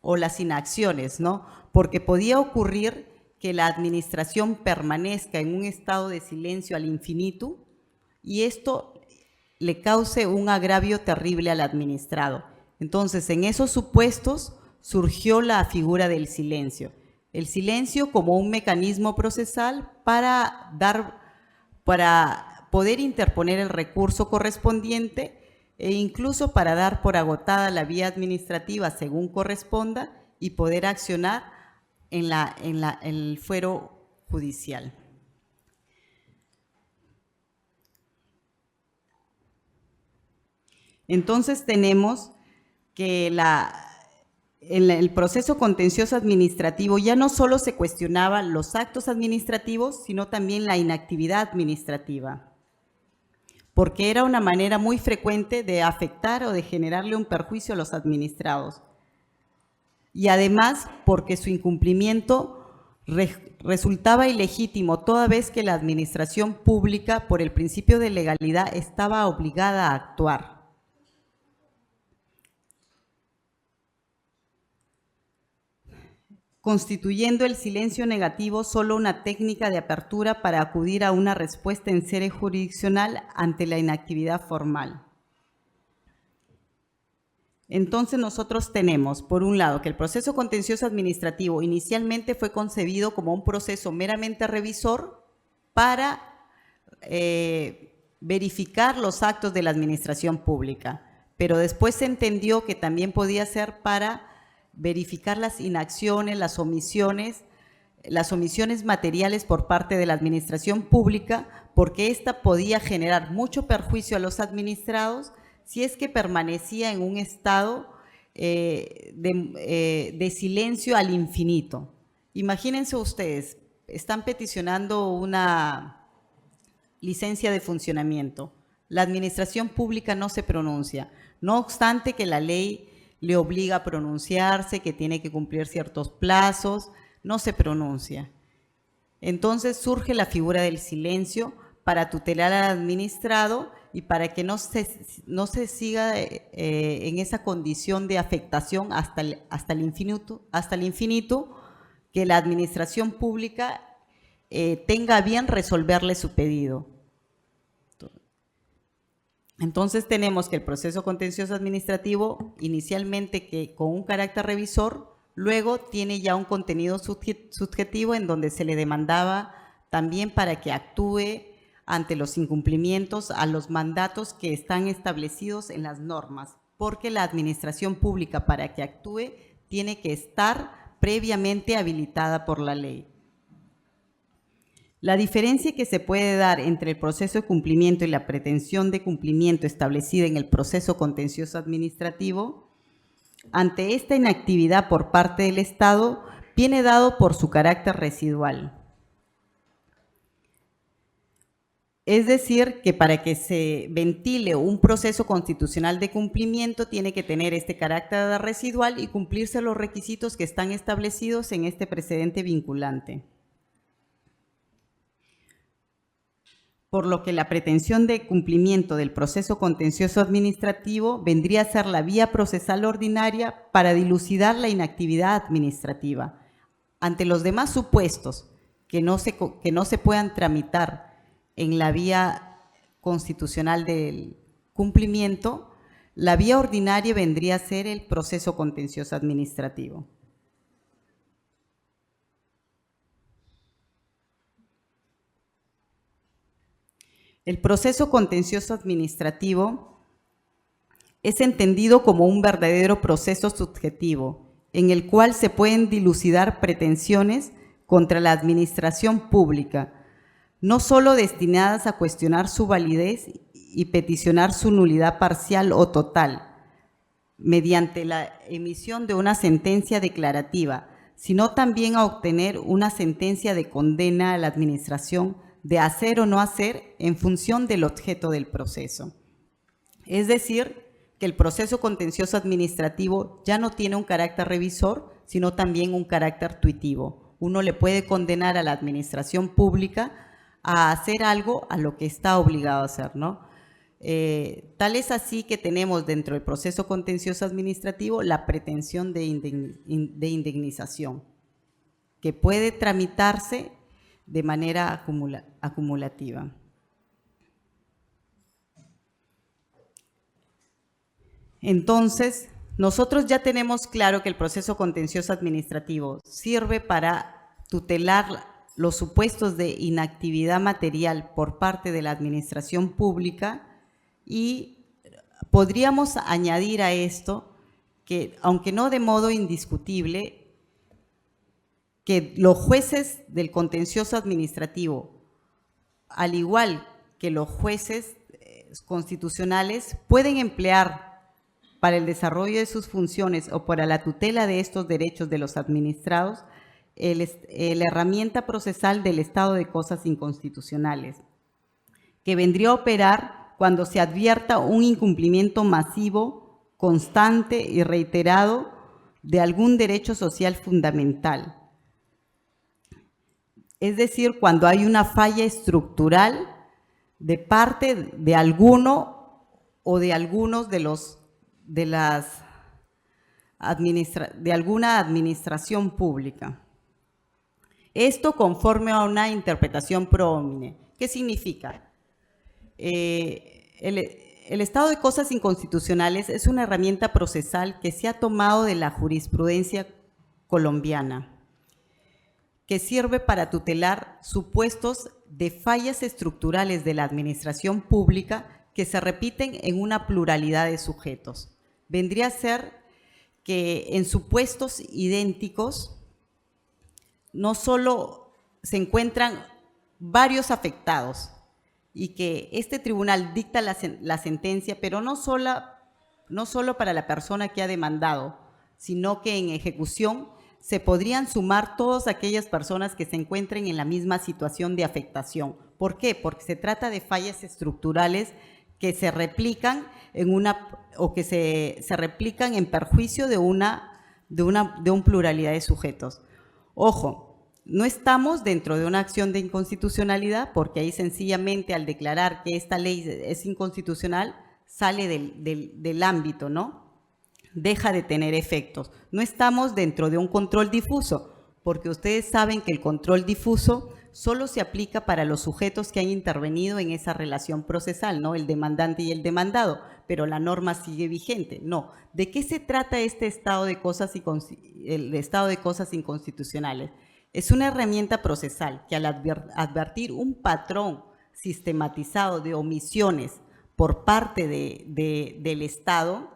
o las inacciones, ¿no? Porque podía ocurrir que la administración permanezca en un estado de silencio al infinito y esto le cause un agravio terrible al administrado. Entonces, en esos supuestos surgió la figura del silencio. El silencio como un mecanismo procesal para poder interponer el recurso correspondiente e incluso para dar por agotada la vía administrativa según corresponda y poder accionar en el fuero judicial. Entonces tenemos que en el proceso contencioso administrativo ya no solo se cuestionaban los actos administrativos, sino también la inactividad administrativa, porque era una manera muy frecuente de afectar o de generarle un perjuicio a los administrados. Y además porque su incumplimiento resultaba ilegítimo toda vez que la administración pública, por el principio de legalidad, estaba obligada a actuar. Constituyendo el silencio negativo solo una técnica de apertura para acudir a una respuesta en sede jurisdiccional ante la inactividad formal. Entonces nosotros tenemos, por un lado, que el proceso contencioso administrativo inicialmente fue concebido como un proceso meramente revisor para verificar los actos de la administración pública, pero después se entendió que también podía ser para verificar las inacciones, las omisiones materiales por parte de la administración pública, porque ésta podía generar mucho perjuicio a los administrados si es que permanecía en un estado de silencio al infinito. Imagínense ustedes, están peticionando una licencia de funcionamiento. La administración pública no se pronuncia, no obstante que la ley le obliga a pronunciarse, que tiene que cumplir ciertos plazos, no se pronuncia. Entonces surge la figura del silencio para tutelar al administrado y para que no se siga en esa condición de afectación hasta el infinito, que la administración pública tenga a bien resolverle su pedido. Entonces tenemos que el proceso contencioso administrativo, inicialmente que con un carácter revisor, luego tiene ya un contenido subjetivo en donde se le demandaba también para que actúe ante los incumplimientos a los mandatos que están establecidos en las normas, porque la administración pública para que actúe tiene que estar previamente habilitada por la ley. La diferencia que se puede dar entre el proceso de cumplimiento y la pretensión de cumplimiento establecida en el proceso contencioso administrativo, ante esta inactividad por parte del Estado, viene dado por su carácter residual. Es decir, que para que se ventile un proceso constitucional de cumplimiento tiene que tener este carácter residual y cumplirse los requisitos que están establecidos en este precedente vinculante. Por lo que la pretensión de cumplimiento del proceso contencioso administrativo vendría a ser la vía procesal ordinaria para dilucidar la inactividad administrativa. Ante los demás supuestos que no se puedan tramitar en la vía constitucional del cumplimiento, La vía ordinaria vendría a ser el proceso contencioso administrativo. El proceso contencioso administrativo es entendido como un verdadero proceso subjetivo, en el cual se pueden dilucidar pretensiones contra la administración pública, no solo destinadas a cuestionar su validez y peticionar su nulidad parcial o total, mediante la emisión de una sentencia declarativa, sino también a obtener una sentencia de condena a la administración de hacer o no hacer en función del objeto del proceso. Es decir, que el proceso contencioso administrativo ya no tiene un carácter revisor, sino también un carácter tuitivo. Uno le puede condenar a la administración pública a hacer algo a lo que está obligado a hacer, ¿no? Tal es así que tenemos dentro del proceso contencioso administrativo la pretensión de indemnización, que puede tramitarse de manera acumulativa. Entonces, nosotros ya tenemos claro que el proceso contencioso administrativo sirve para tutelar los supuestos de inactividad material por parte de la administración pública y podríamos añadir a esto que, aunque no de modo indiscutible, que los jueces del contencioso administrativo, al igual que los jueces constitucionales, pueden emplear para el desarrollo de sus funciones o para la tutela de estos derechos de los administrados, la herramienta procesal del estado de cosas inconstitucionales, que vendría a operar cuando se advierta un incumplimiento masivo, constante y reiterado de algún derecho social fundamental. Es decir, cuando hay una falla estructural de parte de alguno o de algunos de alguna administración pública. Esto conforme a una interpretación pro homine. ¿Qué significa? El estado de cosas inconstitucionales es una herramienta procesal que se ha tomado de la jurisprudencia colombiana, que sirve para tutelar supuestos de fallas estructurales de la administración pública que se repiten en una pluralidad de sujetos. Vendría a ser que en supuestos idénticos no solo se encuentran varios afectados y que este tribunal dicta la sentencia, pero no solo para la persona que ha demandado, sino que en ejecución se podrían sumar todas aquellas personas que se encuentren en la misma situación de afectación. ¿Por qué? Porque se trata de fallas estructurales que se replican se replican en perjuicio de un pluralidad de sujetos. Ojo, no estamos dentro de una acción de inconstitucionalidad, porque ahí sencillamente al declarar que esta ley es inconstitucional sale del ámbito, ¿no? Deja de tener efectos. No estamos dentro de un control difuso, porque ustedes saben que el control difuso solo se aplica para los sujetos que han intervenido en esa relación procesal, ¿no? El demandante y el demandado, pero la norma sigue vigente. No. ¿De qué se trata este estado de cosas inconstitucionales? Es una herramienta procesal que al advertir un patrón sistematizado de omisiones por parte del Estado,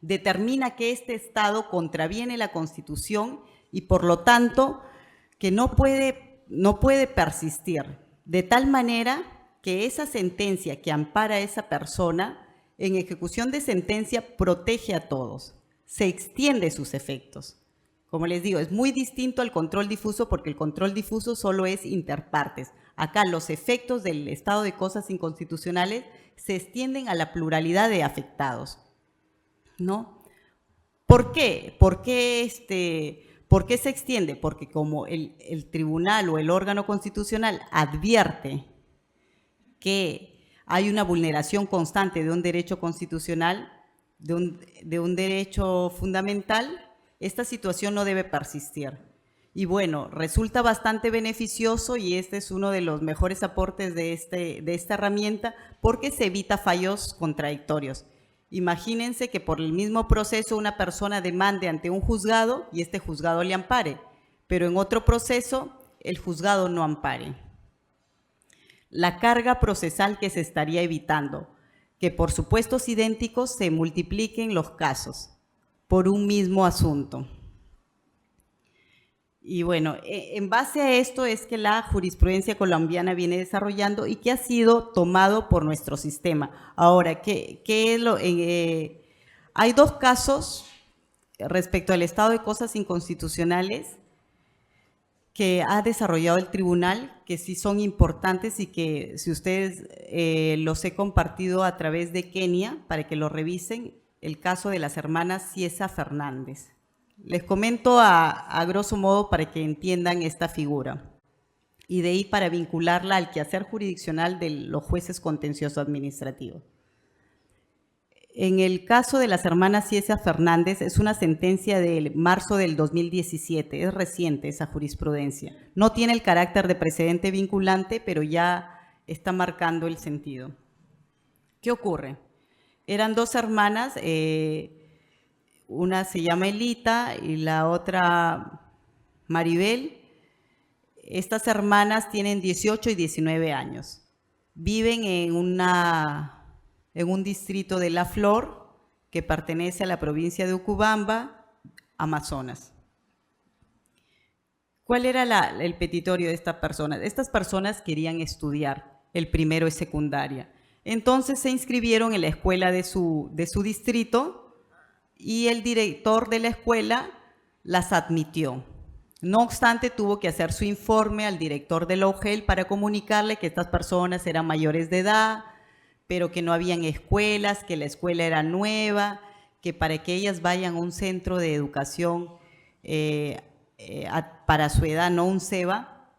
determina que este Estado contraviene la Constitución y por lo tanto que no puede persistir, de tal manera que esa sentencia que ampara a esa persona, en ejecución de sentencia, protege a todos, se extiende sus efectos. Como les digo, es muy distinto al control difuso porque el control difuso solo es interpartes. Acá los efectos del estado de cosas inconstitucionales se extienden a la pluralidad de afectados, ¿no? ¿Por qué? ¿Por qué se extiende? Porque como el tribunal o el órgano constitucional advierte que hay una vulneración constante de un derecho constitucional, de un derecho fundamental, esta situación no debe persistir. Y bueno, resulta bastante beneficioso y este es uno de los mejores aportes de esta herramienta porque se evita fallos contradictorios. Imagínense que por el mismo proceso una persona demande ante un juzgado y este juzgado le ampare, pero en otro proceso el juzgado no ampare. La carga procesal que se estaría evitando, que por supuestos idénticos se multipliquen los casos por un mismo asunto. Y bueno, en base a esto es que la jurisprudencia colombiana viene desarrollando y que ha sido tomado por nuestro sistema. Ahora, hay dos casos respecto al estado de cosas inconstitucionales que ha desarrollado el tribunal, que sí son importantes y que si ustedes los he compartido a través de Kenia para que lo revisen, el caso de las hermanas Ciesa Fernández. Les comento a grosso modo para que entiendan esta figura y de ahí para vincularla al quehacer jurisdiccional de los jueces contencioso administrativos. En el caso de las hermanas Ciesa Fernández es una sentencia de marzo del 2017, es reciente esa jurisprudencia. No tiene el carácter de precedente vinculante, pero ya está marcando el sentido. ¿Qué ocurre? Eran dos hermanas, una se llama Elita y la otra Maribel. Estas hermanas tienen 18 y 19 años. Viven en un distrito de La Flor que pertenece a la provincia de Ucubamba, Amazonas. ¿Cuál era el petitorio de estas personas? Estas personas querían estudiar, el primero es secundaria. Entonces se inscribieron en la escuela de su distrito y el director de la escuela las admitió. No obstante, tuvo que hacer su informe al director de la UGEL para comunicarle que estas personas eran mayores de edad, pero que no habían escuelas, que la escuela era nueva, que para que ellas vayan a un centro de educación para su edad, no un CEBA,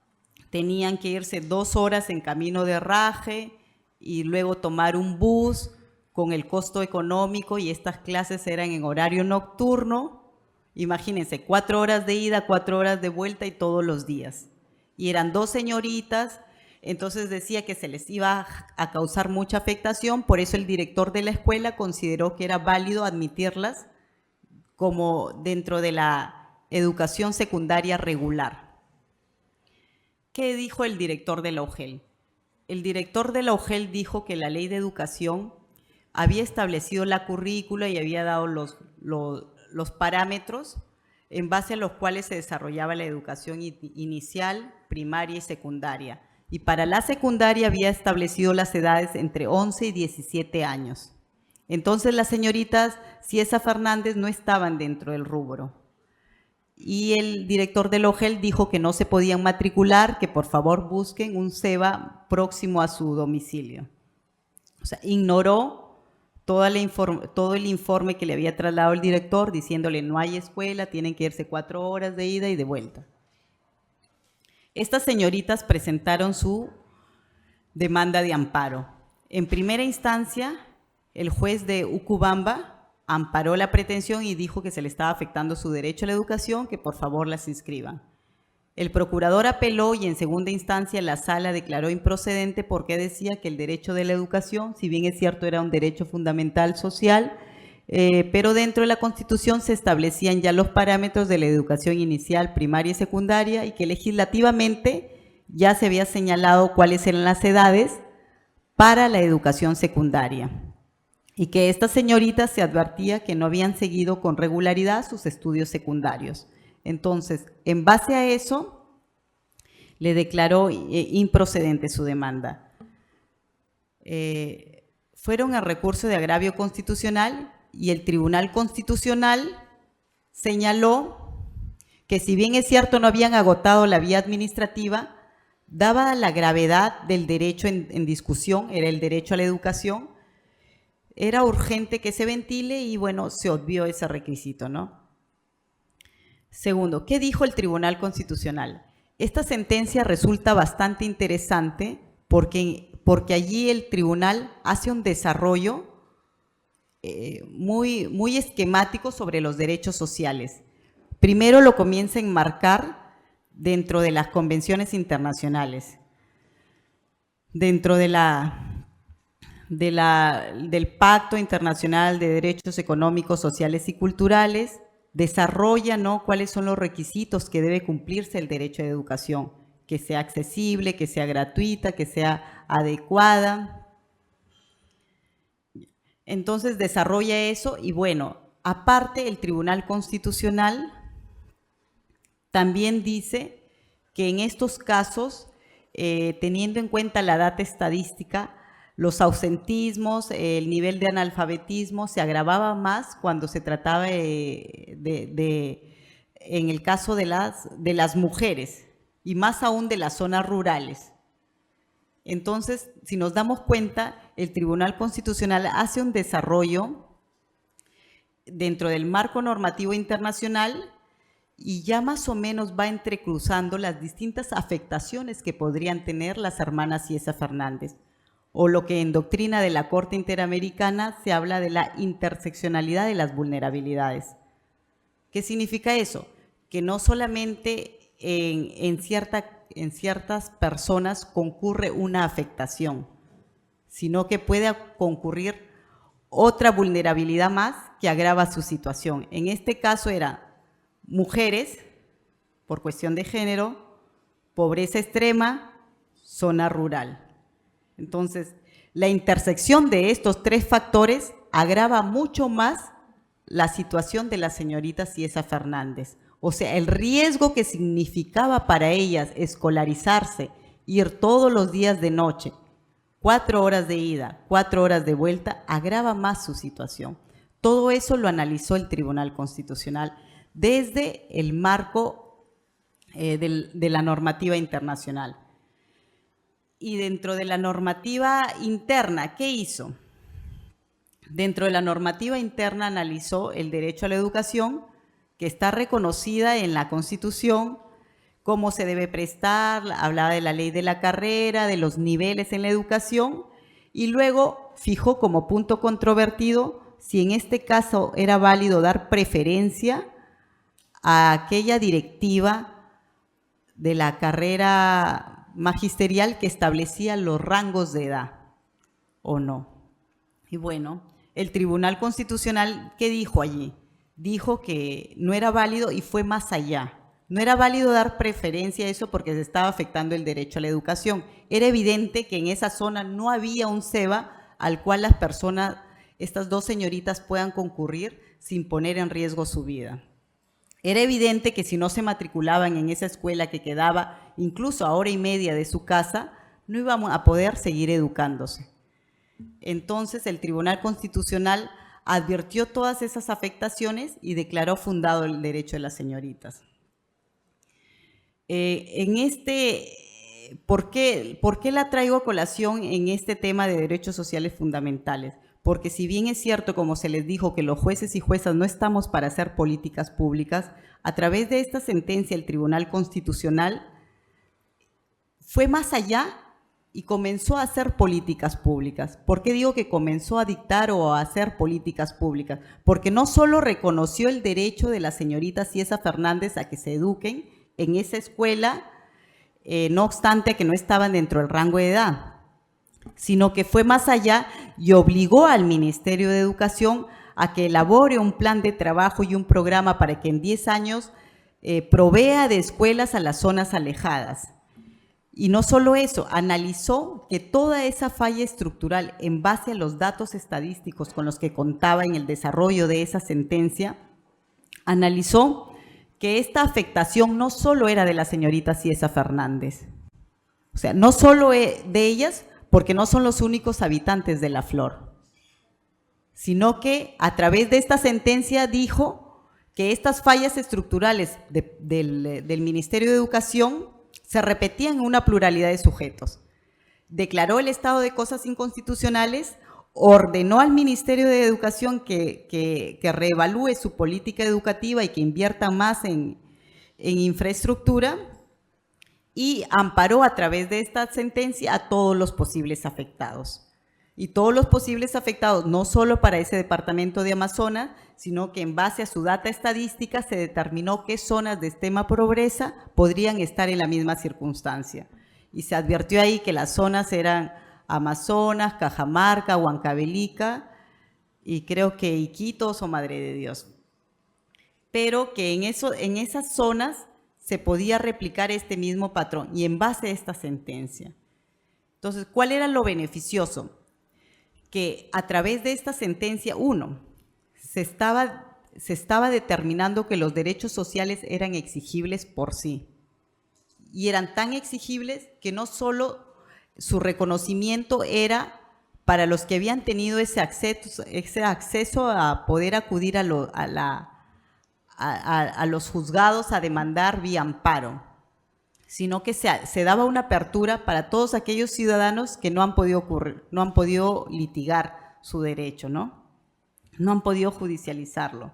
tenían que irse 2 horas en camino de Raje y luego tomar un bus con el costo económico, y estas clases eran en horario nocturno. Imagínense, 4 horas de ida, 4 horas de vuelta y todos los días. Y eran 2 señoritas, entonces decía que se les iba a causar mucha afectación, por eso el director de la escuela consideró que era válido admitirlas como dentro de la educación secundaria regular. ¿Qué dijo el director de la UGEL? El director de la UGEL dijo que la ley de educación había establecido la currícula y había dado los parámetros en base a los cuales se desarrollaba la educación inicial, primaria y secundaria. Y para la secundaria había establecido las edades entre 11 y 17 años. Entonces las señoritas Ciesa Fernández no estaban dentro del rubro. Y el director del OGEL dijo que no se podían matricular, que por favor busquen un CEBA próximo a su domicilio. O sea, ignoró todo el informe que le había trasladado el director, diciéndole no hay escuela, tienen que irse 4 horas de ida y de vuelta. Estas señoritas presentaron su demanda de amparo. En primera instancia, el juez de Ucubamba amparó la pretensión y dijo que se le estaba afectando su derecho a la educación, que por favor las inscriban. El procurador apeló y en segunda instancia la sala declaró improcedente porque decía que el derecho de la educación, si bien es cierto era un derecho fundamental social, pero dentro de la Constitución se establecían ya los parámetros de la educación inicial, primaria y secundaria y que legislativamente ya se había señalado cuáles eran las edades para la educación secundaria y que estas señoritas se advertía que no habían seguido con regularidad sus estudios secundarios. Entonces, en base a eso, le declaró improcedente su demanda. Fueron a recurso de agravio constitucional y el Tribunal Constitucional señaló que si bien es cierto no habían agotado la vía administrativa, dada la gravedad del derecho en discusión, era el derecho a la educación, era urgente que se ventile y bueno, se obvió ese requisito, ¿no? Segundo, ¿qué dijo el Tribunal Constitucional? Esta sentencia resulta bastante interesante porque allí el tribunal hace un desarrollo muy esquemático sobre los derechos sociales. Primero lo comienza a enmarcar dentro de las convenciones internacionales, dentro de la del Pacto Internacional de Derechos Económicos, Sociales y Culturales, desarrolla, ¿no?, cuáles son los requisitos que debe cumplirse el derecho a la educación, que sea accesible, que sea gratuita, que sea adecuada. Entonces desarrolla eso y bueno, aparte el Tribunal Constitucional también dice que en estos casos, teniendo en cuenta la data estadística, los ausentismos, el nivel de analfabetismo se agravaba más cuando se trataba en el caso de las mujeres y más aún de las zonas rurales. Entonces, si nos damos cuenta, el Tribunal Constitucional hace un desarrollo dentro del marco normativo internacional y ya más o menos va entrecruzando las distintas afectaciones que podrían tener las hermanas Ciesa Fernández, o lo que en doctrina de la Corte Interamericana se habla de la interseccionalidad de las vulnerabilidades. ¿Qué significa eso? Que no solamente en ciertas personas concurre una afectación, sino que puede concurrir otra vulnerabilidad más que agrava su situación. En este caso era mujeres, por cuestión de género, pobreza extrema, zona rural. Entonces, la intersección de estos tres factores agrava mucho más la situación de la señorita Ciesa Fernández. O sea, el riesgo que significaba para ellas escolarizarse, ir todos los días de noche, 4 horas de ida, 4 horas de vuelta, agrava más su situación. Todo eso lo analizó el Tribunal Constitucional desde el marco de la normativa internacional. Y dentro de la normativa interna, ¿qué hizo? Dentro de la normativa interna analizó el derecho a la educación, que está reconocida en la Constitución, cómo se debe prestar, hablaba de la ley de la carrera, de los niveles en la educación, y luego fijó como punto controvertido si en este caso era válido dar preferencia a aquella directiva de la carrera magisterial que establecía los rangos de edad o no. Y bueno, el Tribunal Constitucional, ¿qué dijo allí? Dijo que no era válido y fue más allá. No era válido dar preferencia a eso porque se estaba afectando el derecho a la educación. Era evidente que en esa zona no había un SEBA al cual las personas, estas dos señoritas, puedan concurrir sin poner en riesgo su vida. Era evidente que si no se matriculaban en esa escuela que quedaba incluso a hora y media de su casa, no íbamos a poder seguir educándose. Entonces, el Tribunal Constitucional advirtió todas esas afectaciones y declaró fundado el derecho de las señoritas. ¿Por qué la traigo a colación en este tema de derechos sociales fundamentales? Porque si bien es cierto, como se les dijo, que los jueces y juezas no estamos para hacer políticas públicas, a través de esta sentencia el Tribunal Constitucional fue más allá y comenzó a hacer políticas públicas. ¿Por qué digo que comenzó a dictar o a hacer políticas públicas? Porque no solo reconoció el derecho de las señoritas Ciesa Fernández a que se eduquen en esa escuela, no obstante que no estaban dentro del rango de edad, sino que fue más allá y obligó al Ministerio de Educación a que elabore un plan de trabajo y un programa para que en 10 años provea de escuelas a las zonas alejadas. Y no solo eso, analizó que toda esa falla estructural, en base a los datos estadísticos con los que contaba en el desarrollo de esa sentencia, analizó que esta afectación no solo era de la señorita Ciesa Fernández, o sea, no solo de ellas, porque no son los únicos habitantes de La Flor, sino que a través de esta sentencia dijo que estas fallas estructurales del Ministerio de Educación se repetían en una pluralidad de sujetos. Declaró el estado de cosas inconstitucionales, ordenó al Ministerio de Educación que reevalúe su política educativa y que invierta más en infraestructura, y amparó a través de esta sentencia a todos los posibles afectados. Y todos los posibles afectados, no solo para ese departamento de Amazonas, sino que en base a su data estadística se determinó qué zonas de extrema pobreza podrían estar en la misma circunstancia. Y se advirtió ahí que las zonas eran Amazonas, Cajamarca, Huancavelica y creo que Iquitos o Madre de Dios. Pero que en esas zonas se podía replicar este mismo patrón y en base a esta sentencia. Entonces, ¿cuál era lo beneficioso? Que a través de esta sentencia, se estaba determinando que los derechos sociales eran exigibles por sí. Y eran tan exigibles que no solo su reconocimiento era para los que habían tenido ese acceso a poder acudir a los juzgados a demandar vía amparo, sino que se daba una apertura para todos aquellos ciudadanos que no han podido litigar su derecho, ¿no? No han podido judicializarlo.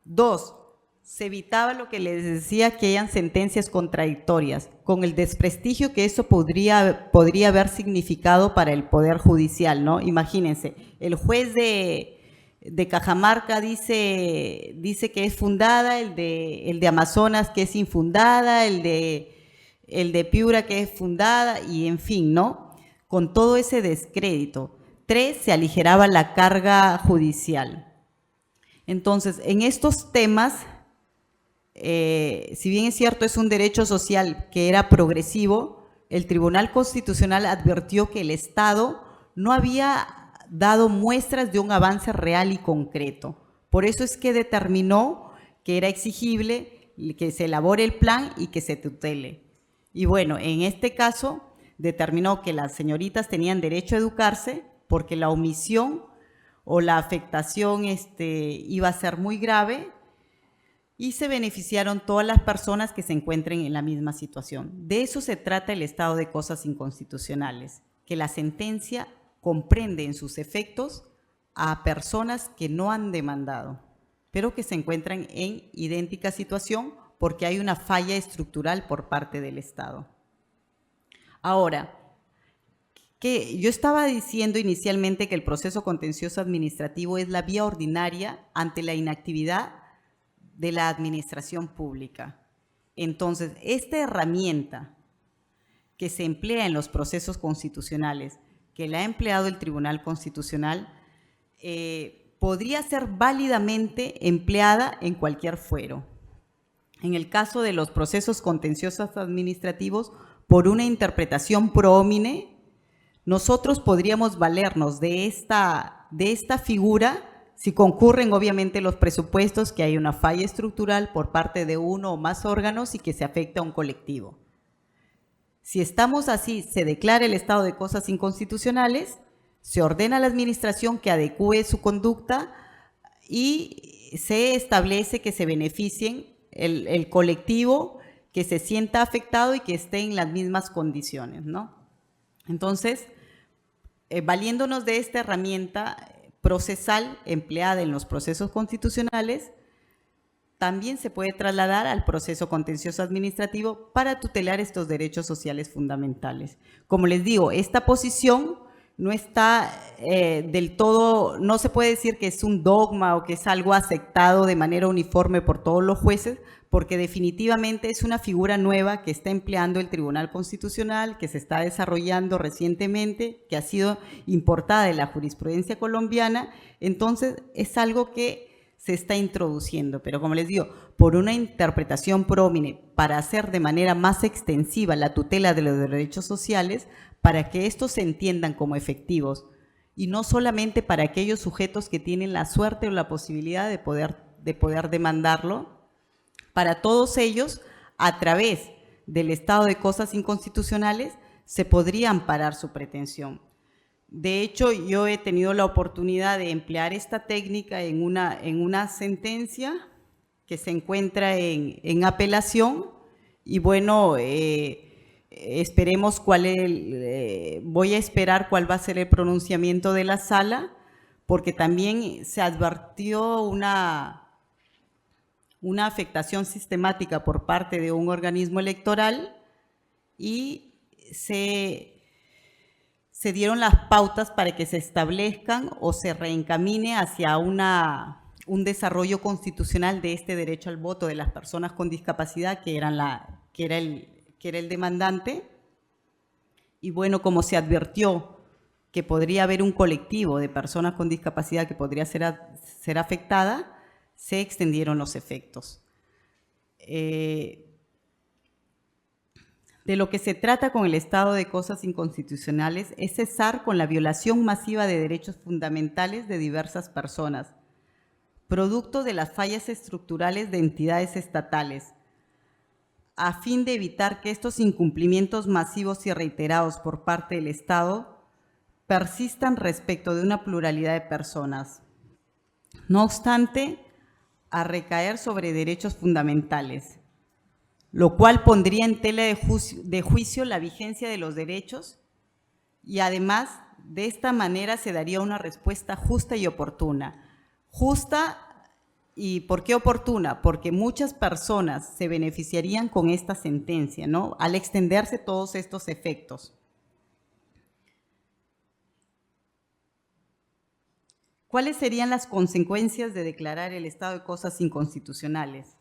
2, se evitaba lo que les decía, que hayan sentencias contradictorias, con el desprestigio que eso podría haber significado para el Poder Judicial, ¿no? Imagínense, el juez de Cajamarca dice que es fundada, el de Amazonas que es infundada, el de Piura que es fundada, y en fin, ¿no? Con todo ese descrédito. 3, se aligeraba la carga judicial. Entonces, en estos temas, si bien es cierto, es un derecho social que era progresivo, el Tribunal Constitucional advirtió que el Estado no había dado muestras de un avance real y concreto. Por eso es que determinó que era exigible que se elabore el plan y que se tutele. Y bueno, en este caso determinó que las señoritas tenían derecho a educarse porque la omisión o la afectación iba a ser muy grave, y se beneficiaron todas las personas que se encuentren en la misma situación. De eso se trata el estado de cosas inconstitucionales, que la sentencia comprende en sus efectos a personas que no han demandado, pero que se encuentran en idéntica situación porque hay una falla estructural por parte del Estado. Ahora, que yo estaba diciendo inicialmente que el proceso contencioso administrativo es la vía ordinaria ante la inactividad de la administración pública. Entonces, esta herramienta que se emplea en los procesos constitucionales, que la ha empleado el Tribunal Constitucional, podría ser válidamente empleada en cualquier fuero. En el caso de los procesos contenciosos administrativos, por una interpretación pro homine, nosotros podríamos valernos de esta figura si concurren obviamente los presupuestos, que hay una falla estructural por parte de uno o más órganos y que se afecta a un colectivo. Si estamos así, se declara el estado de cosas inconstitucionales, se ordena a la administración que adecúe su conducta y se establece que se beneficien el colectivo que se sienta afectado y que esté en las mismas condiciones, ¿no? Entonces, valiéndonos de esta herramienta procesal empleada en los procesos constitucionales, también se puede trasladar al proceso contencioso administrativo para tutelar estos derechos sociales fundamentales. Como les digo, esta posición no está del todo, no se puede decir que es un dogma o que es algo aceptado de manera uniforme por todos los jueces, porque definitivamente es una figura nueva que está empleando el Tribunal Constitucional, que se está desarrollando recientemente, que ha sido importada de la jurisprudencia colombiana. Entonces, es algo que se está introduciendo, pero como les digo, por una interpretación pro homine, para hacer de manera más extensiva la tutela de los derechos sociales, para que estos se entiendan como efectivos, y no solamente para aquellos sujetos que tienen la suerte o la posibilidad de poder demandarlo. Para todos ellos, a través del estado de cosas inconstitucionales, se podría amparar su pretensión. De hecho, yo he tenido la oportunidad de emplear esta técnica en una sentencia que se encuentra en apelación, y bueno, esperemos voy a esperar cuál va a ser el pronunciamiento de la sala, porque también se advirtió una afectación sistemática por parte de un organismo electoral y se dieron las pautas para que se establezcan o se reencamine hacia un desarrollo constitucional de este derecho al voto de las personas con discapacidad, que era el demandante. Y bueno, como se advirtió que podría haber un colectivo de personas con discapacidad que podría ser afectada, se extendieron los efectos. De lo que se trata con el estado de cosas inconstitucionales es cesar con la violación masiva de derechos fundamentales de diversas personas, producto de las fallas estructurales de entidades estatales, a fin de evitar que estos incumplimientos masivos y reiterados por parte del Estado persistan respecto de una pluralidad de personas. No obstante, a recaer sobre derechos fundamentales, lo cual pondría en tela de juicio la vigencia de los derechos y además de esta manera se daría una respuesta justa y oportuna. Justa, ¿y por qué oportuna? Porque muchas personas se beneficiarían con esta sentencia, ¿no? Al extenderse todos estos efectos. ¿Cuáles serían las consecuencias de declarar el estado de cosas inconstitucionales?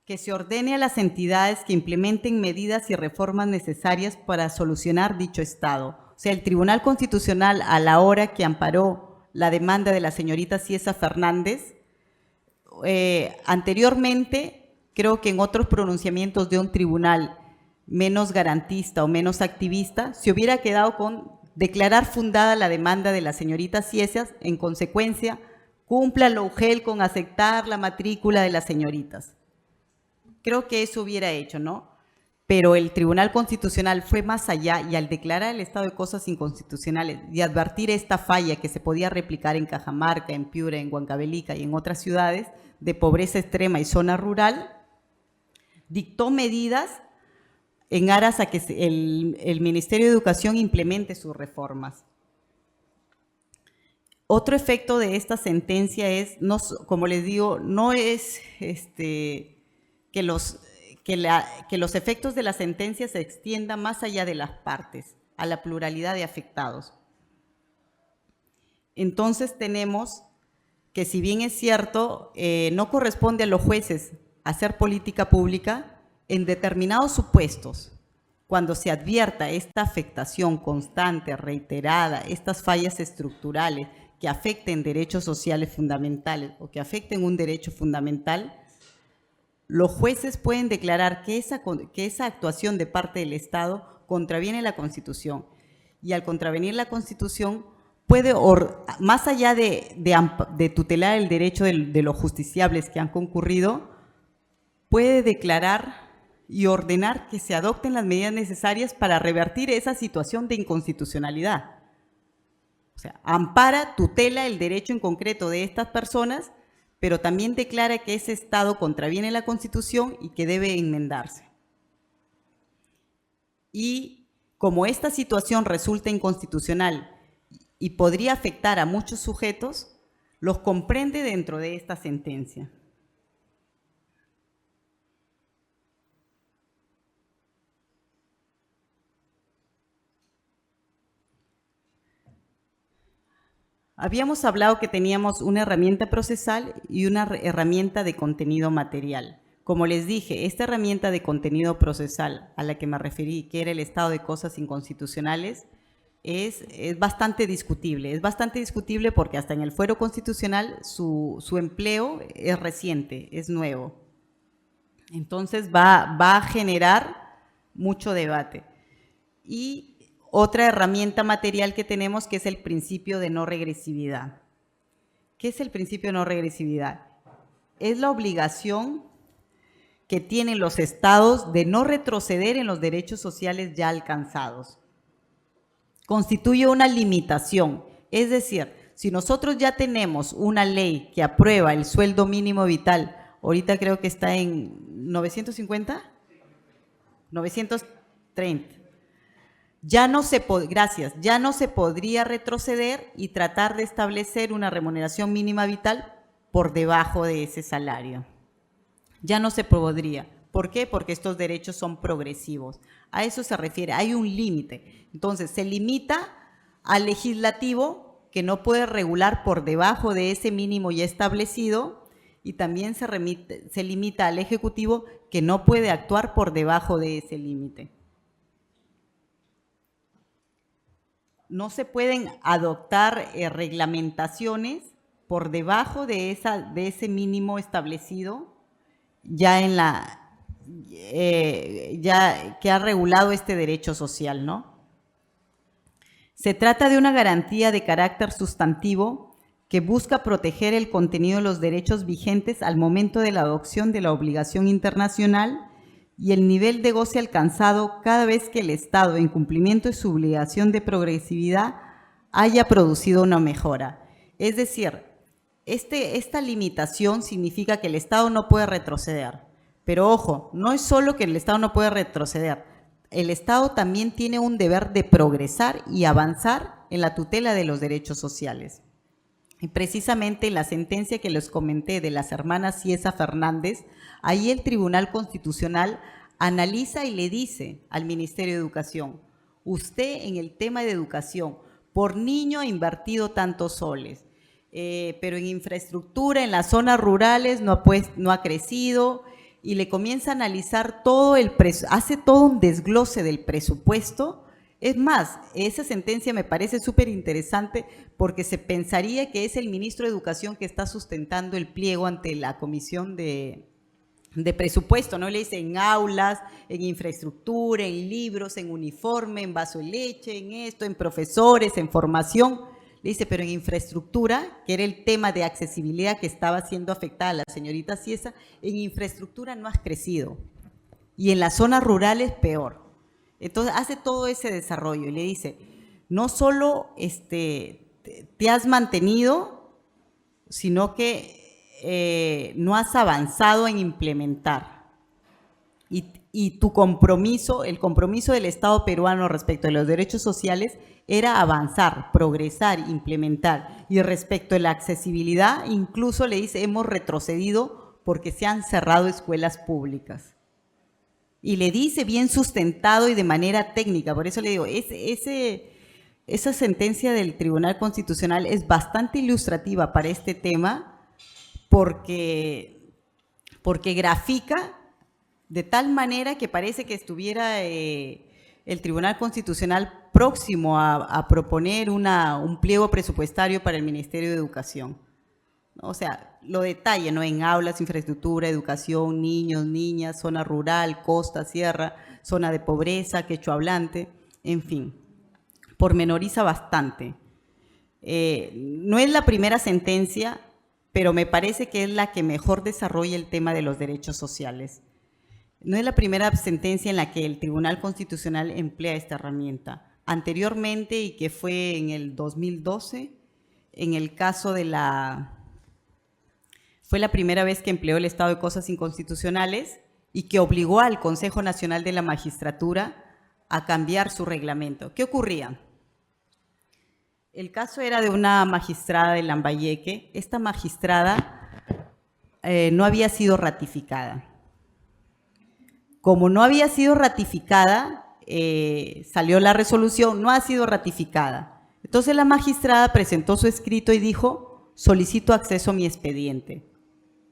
Que se ordene a las entidades que implementen medidas y reformas necesarias para solucionar dicho estado. O sea, el Tribunal Constitucional, a la hora que amparó la demanda de la señorita Ciesa Fernández, anteriormente, creo que en otros pronunciamientos de un tribunal menos garantista o menos activista, se hubiera quedado con declarar fundada la demanda de la señorita Ciesas, en consecuencia, cumpla la UGEL con aceptar la matrícula de las señoritas. Creo que eso hubiera hecho, ¿no? Pero el Tribunal Constitucional fue más allá y al declarar el estado de cosas inconstitucionales y advertir esta falla que se podía replicar en Cajamarca, en Piura, en Huancavelica y en otras ciudades de pobreza extrema y zona rural, dictó medidas en aras a que el Ministerio de Educación implemente sus reformas. Otro efecto de esta sentencia es, no, como les digo, no es que los efectos de la sentencia se extiendan más allá de las partes, a la pluralidad de afectados. Entonces tenemos que, si bien es cierto, no corresponde a los jueces hacer política pública, en determinados supuestos, cuando se advierta esta afectación constante, reiterada, estas fallas estructurales que afecten derechos sociales fundamentales o que afecten un derecho fundamental, los jueces pueden declarar que esa actuación de parte del Estado contraviene la Constitución. Y al contravenir la Constitución, puede, más allá de tutelar el derecho de los justiciables que han concurrido, puede declarar y ordenar que se adopten las medidas necesarias para revertir esa situación de inconstitucionalidad. O sea, ampara, tutela el derecho en concreto de estas personas, pero también declara que ese Estado contraviene la Constitución y que debe enmendarse. Y como esta situación resulta inconstitucional y podría afectar a muchos sujetos, los comprende dentro de esta sentencia. Habíamos hablado que teníamos una herramienta procesal y una herramienta de contenido material. Como les dije, esta herramienta de contenido procesal a la que me referí, que era el estado de cosas inconstitucionales, es bastante discutible. Es bastante discutible porque hasta en el fuero constitucional su empleo es reciente, es nuevo. Entonces va a generar mucho debate. Y otra herramienta material que tenemos, que es el principio de no regresividad. ¿Qué es el principio de no regresividad? Es la obligación que tienen los estados de no retroceder en los derechos sociales ya alcanzados. Constituye una limitación, es decir, si nosotros ya tenemos una ley que aprueba el sueldo mínimo vital, ahorita creo que está en 950, 930. Ya no se podría retroceder y tratar de establecer una remuneración mínima vital por debajo de ese salario. Ya no se podría. ¿Por qué? Porque estos derechos son progresivos. A eso se refiere, hay un límite. Entonces, se limita al legislativo, que no puede regular por debajo de ese mínimo ya establecido, y también se limita al ejecutivo, que no puede actuar por debajo de ese límite. no se pueden adoptar reglamentaciones por debajo de ese mínimo establecido ya ya que ha regulado este derecho social, ¿no? Se trata de una garantía de carácter sustantivo que busca proteger el contenido de los derechos vigentes al momento de la adopción de la obligación internacional y el nivel de goce alcanzado cada vez que el Estado, en cumplimiento de su obligación de progresividad, haya producido una mejora. Es decir, esta limitación significa que el Estado no puede retroceder. Pero ojo, no es solo que el Estado no puede retroceder, el Estado también tiene un deber de progresar y avanzar en la tutela de los derechos sociales. Y precisamente en la sentencia que les comenté de las hermanas Ciesa Fernández, ahí el Tribunal Constitucional analiza y le dice al Ministerio de Educación, usted en el tema de educación, por niño ha invertido tantos soles, pero en infraestructura, en las zonas rurales no ha crecido, y le comienza a analizar todo hace todo un desglose del presupuesto. Es más, esa sentencia me parece súper interesante porque se pensaría que es el ministro de Educación que está sustentando el pliego ante la Comisión de Presupuesto, ¿no? Le dice en aulas, en infraestructura, en libros, en uniforme, en vaso de leche, en esto, en profesores, en formación. Le dice, pero en infraestructura, que era el tema de accesibilidad que estaba siendo afectada la señorita Ciesa, en infraestructura no has crecido. Y en las zonas rurales, peor. Entonces, hace todo ese desarrollo y le dice, no solo te has mantenido, sino que no has avanzado en implementar. Y tu compromiso, el compromiso del Estado peruano respecto a los derechos sociales era avanzar, progresar, implementar. Y respecto a la accesibilidad, incluso le dice, hemos retrocedido porque se han cerrado escuelas públicas. Y le dice bien sustentado y de manera técnica. Por eso le digo, esa sentencia del Tribunal Constitucional es bastante ilustrativa para este tema porque grafica de tal manera que parece que estuviera el Tribunal Constitucional próximo a proponer un pliego presupuestario para el Ministerio de Educación. O sea, lo detalla, ¿no? En aulas, infraestructura, educación, niños, niñas, zona rural, costa, sierra, zona de pobreza, quechua hablante, en fin, pormenoriza bastante. No es la primera sentencia, pero me parece que es la que mejor desarrolla el tema de los derechos sociales. No es la primera sentencia en la que el Tribunal Constitucional emplea esta herramienta. Anteriormente, y que fue en el 2012, en el caso de fue la primera vez que empleó el estado de cosas inconstitucionales y que obligó al Consejo Nacional de la Magistratura a cambiar su reglamento. ¿Qué ocurría? El caso era de una magistrada de Lambayeque. Esta magistrada no había sido ratificada. Como no había sido ratificada, salió la resolución, no ha sido ratificada. Entonces la magistrada presentó su escrito y dijo, solicito acceso a mi expediente.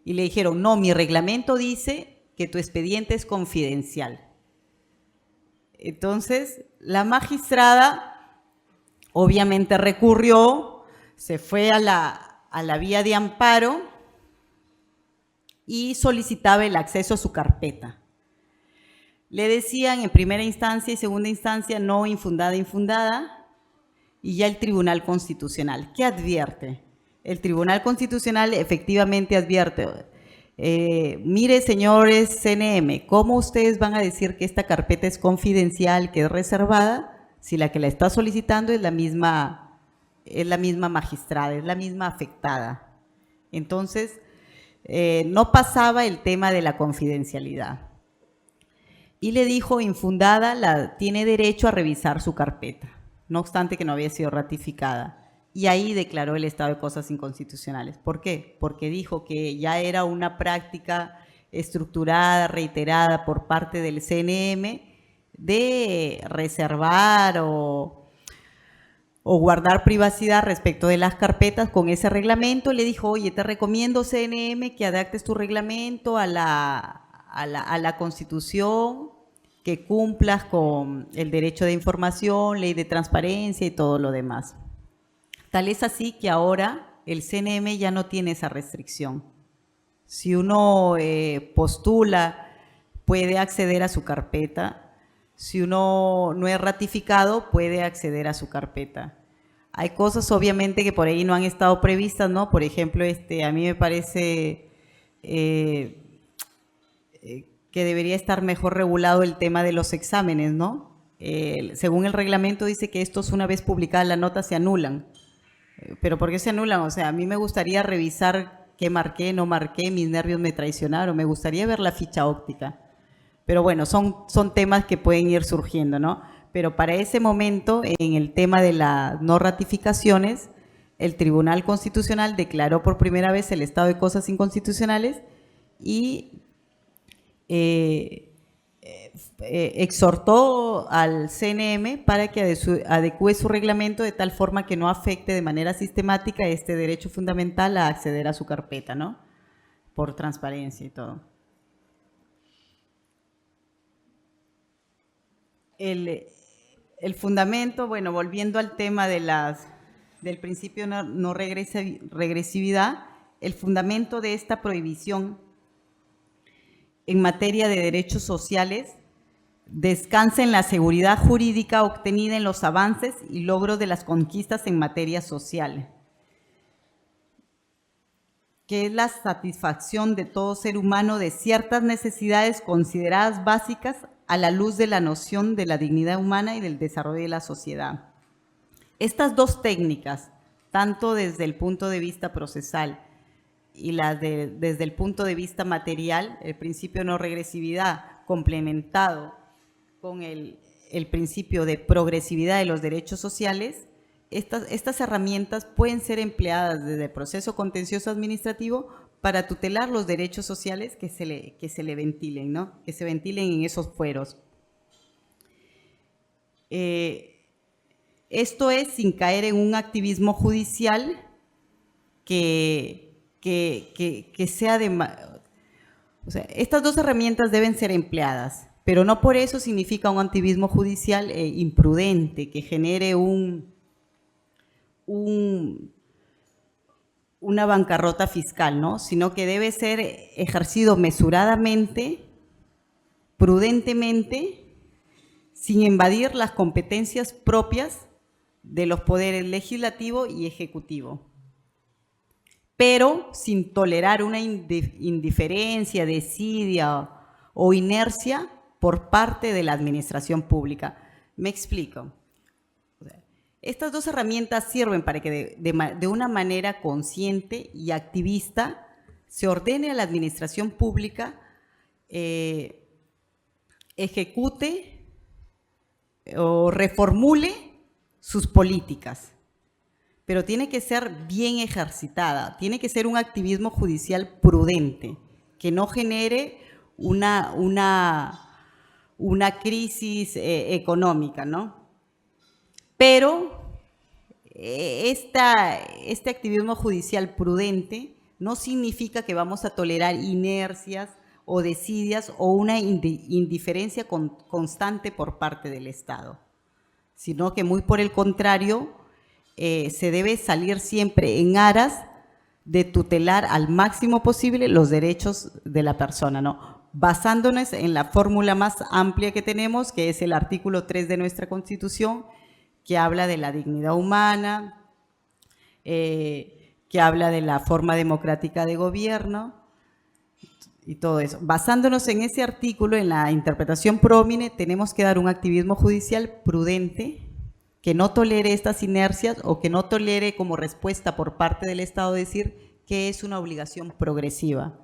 Y le dijeron, no, mi reglamento dice que tu expediente es confidencial. Entonces la magistrada obviamente recurrió, se fue a la vía de amparo y solicitaba el acceso a su carpeta. Le decían en primera instancia y segunda instancia no infundada, infundada, y ya el Tribunal Constitucional, ¿qué advierte? El Tribunal Constitucional efectivamente advierte, mire señores CNM, ¿cómo ustedes van a decir que esta carpeta es confidencial, que es reservada, si la que la está solicitando es la misma magistrada, es la misma afectada? Entonces, no pasaba el tema de la confidencialidad. Y le dijo, infundada, tiene derecho a revisar su carpeta, no obstante que no había sido ratificada. Y ahí declaró el estado de cosas inconstitucionales. ¿Por qué? Porque dijo que ya era una práctica estructurada, reiterada por parte del CNM de reservar o guardar privacidad respecto de las carpetas con ese reglamento. Le dijo, oye, te recomiendo CNM que adaptes tu reglamento a la Constitución, que cumplas con el derecho de información, ley de transparencia y todo lo demás. Tal es así que ahora el CNM ya no tiene esa restricción. Si uno postula, puede acceder a su carpeta. Si uno no es ratificado, puede acceder a su carpeta. Hay cosas obviamente que por ahí no han estado previstas, ¿no? Por ejemplo, a mí me parece que debería estar mejor regulado el tema de los exámenes, ¿no? Según el reglamento dice que estos, una vez publicada la nota, se anulan. ¿Pero por qué se anulan? O sea, a mí me gustaría revisar qué marqué, no marqué, mis nervios me traicionaron, me gustaría ver la ficha óptica. Pero bueno, son temas que pueden ir surgiendo, ¿no? Pero para ese momento, en el tema de las no ratificaciones, el Tribunal Constitucional declaró por primera vez el estado de cosas inconstitucionales y exhortó al CNM para que adecue su reglamento de tal forma que no afecte de manera sistemática este derecho fundamental a acceder a su carpeta, ¿no? Por transparencia y todo. El fundamento, bueno, volviendo al tema del principio no regresividad, el fundamento de esta prohibición en materia de derechos sociales descansa en la seguridad jurídica obtenida en los avances y logros de las conquistas en materia social, que es la satisfacción de todo ser humano de ciertas necesidades consideradas básicas a la luz de la noción de la dignidad humana y del desarrollo de la sociedad. Estas dos técnicas, tanto desde el punto de vista procesal y desde el punto de vista material, el principio de no regresividad complementado con el principio de progresividad de los derechos sociales, estas herramientas pueden ser empleadas desde el proceso contencioso administrativo para tutelar los derechos sociales que se le ventilen, ¿no? Que se ventilen en esos fueros. Esto es sin caer en un activismo judicial que sea o sea, estas dos herramientas deben ser empleadas, pero no por eso significa un activismo judicial imprudente, que genere una bancarrota fiscal, ¿no? Sino que debe ser ejercido mesuradamente, prudentemente, sin invadir las competencias propias de los poderes legislativo y ejecutivo, pero sin tolerar una indiferencia, desidia o inercia por parte de la administración pública. Me explico. Estas dos herramientas sirven para que de una manera consciente y activista se ordene a la administración pública, ejecute o reformule sus políticas, pero tiene que ser bien ejercitada, tiene que ser un activismo judicial prudente, que no genere una crisis económica, ¿no? Pero este activismo judicial prudente no significa que vamos a tolerar inercias o desidias o una indiferencia constante por parte del Estado, sino que muy por el contrario, se debe salir siempre en aras de tutelar al máximo posible los derechos de la persona, ¿no? Basándonos en la fórmula más amplia que tenemos, que es el artículo 3 de nuestra Constitución, que habla de la dignidad humana, que habla de la forma democrática de gobierno y todo eso. Basándonos en ese artículo, en la interpretación prómine, tenemos que dar un activismo judicial prudente, que no tolere estas inercias o que no tolere como respuesta por parte del Estado decir que es una obligación progresiva,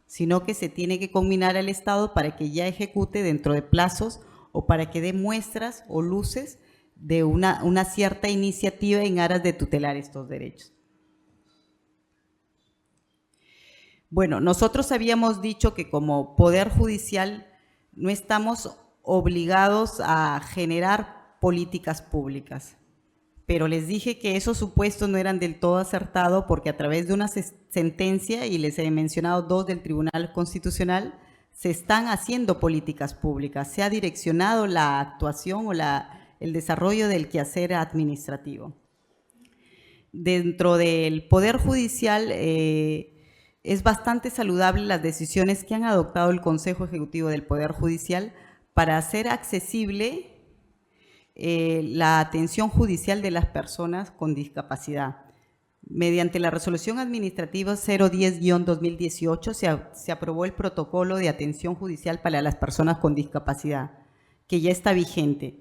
sino que se tiene que combinar al Estado para que ya ejecute dentro de plazos o para que dé muestras o luces de una cierta iniciativa en aras de tutelar estos derechos. Bueno, nosotros habíamos dicho que como Poder Judicial no estamos obligados a generar políticas públicas, pero les dije que esos supuestos no eran del todo acertados porque a través de una sentencia, y les he mencionado dos del Tribunal Constitucional, se están haciendo políticas públicas, se ha direccionado la actuación o el desarrollo del quehacer administrativo. Dentro del Poder Judicial es bastante saludable las decisiones que han adoptado el Consejo Ejecutivo del Poder Judicial para hacer accesible la atención judicial de las personas con discapacidad. Mediante la Resolución Administrativa 010-2018 se aprobó el Protocolo de Atención Judicial para las Personas con Discapacidad, que ya está vigente.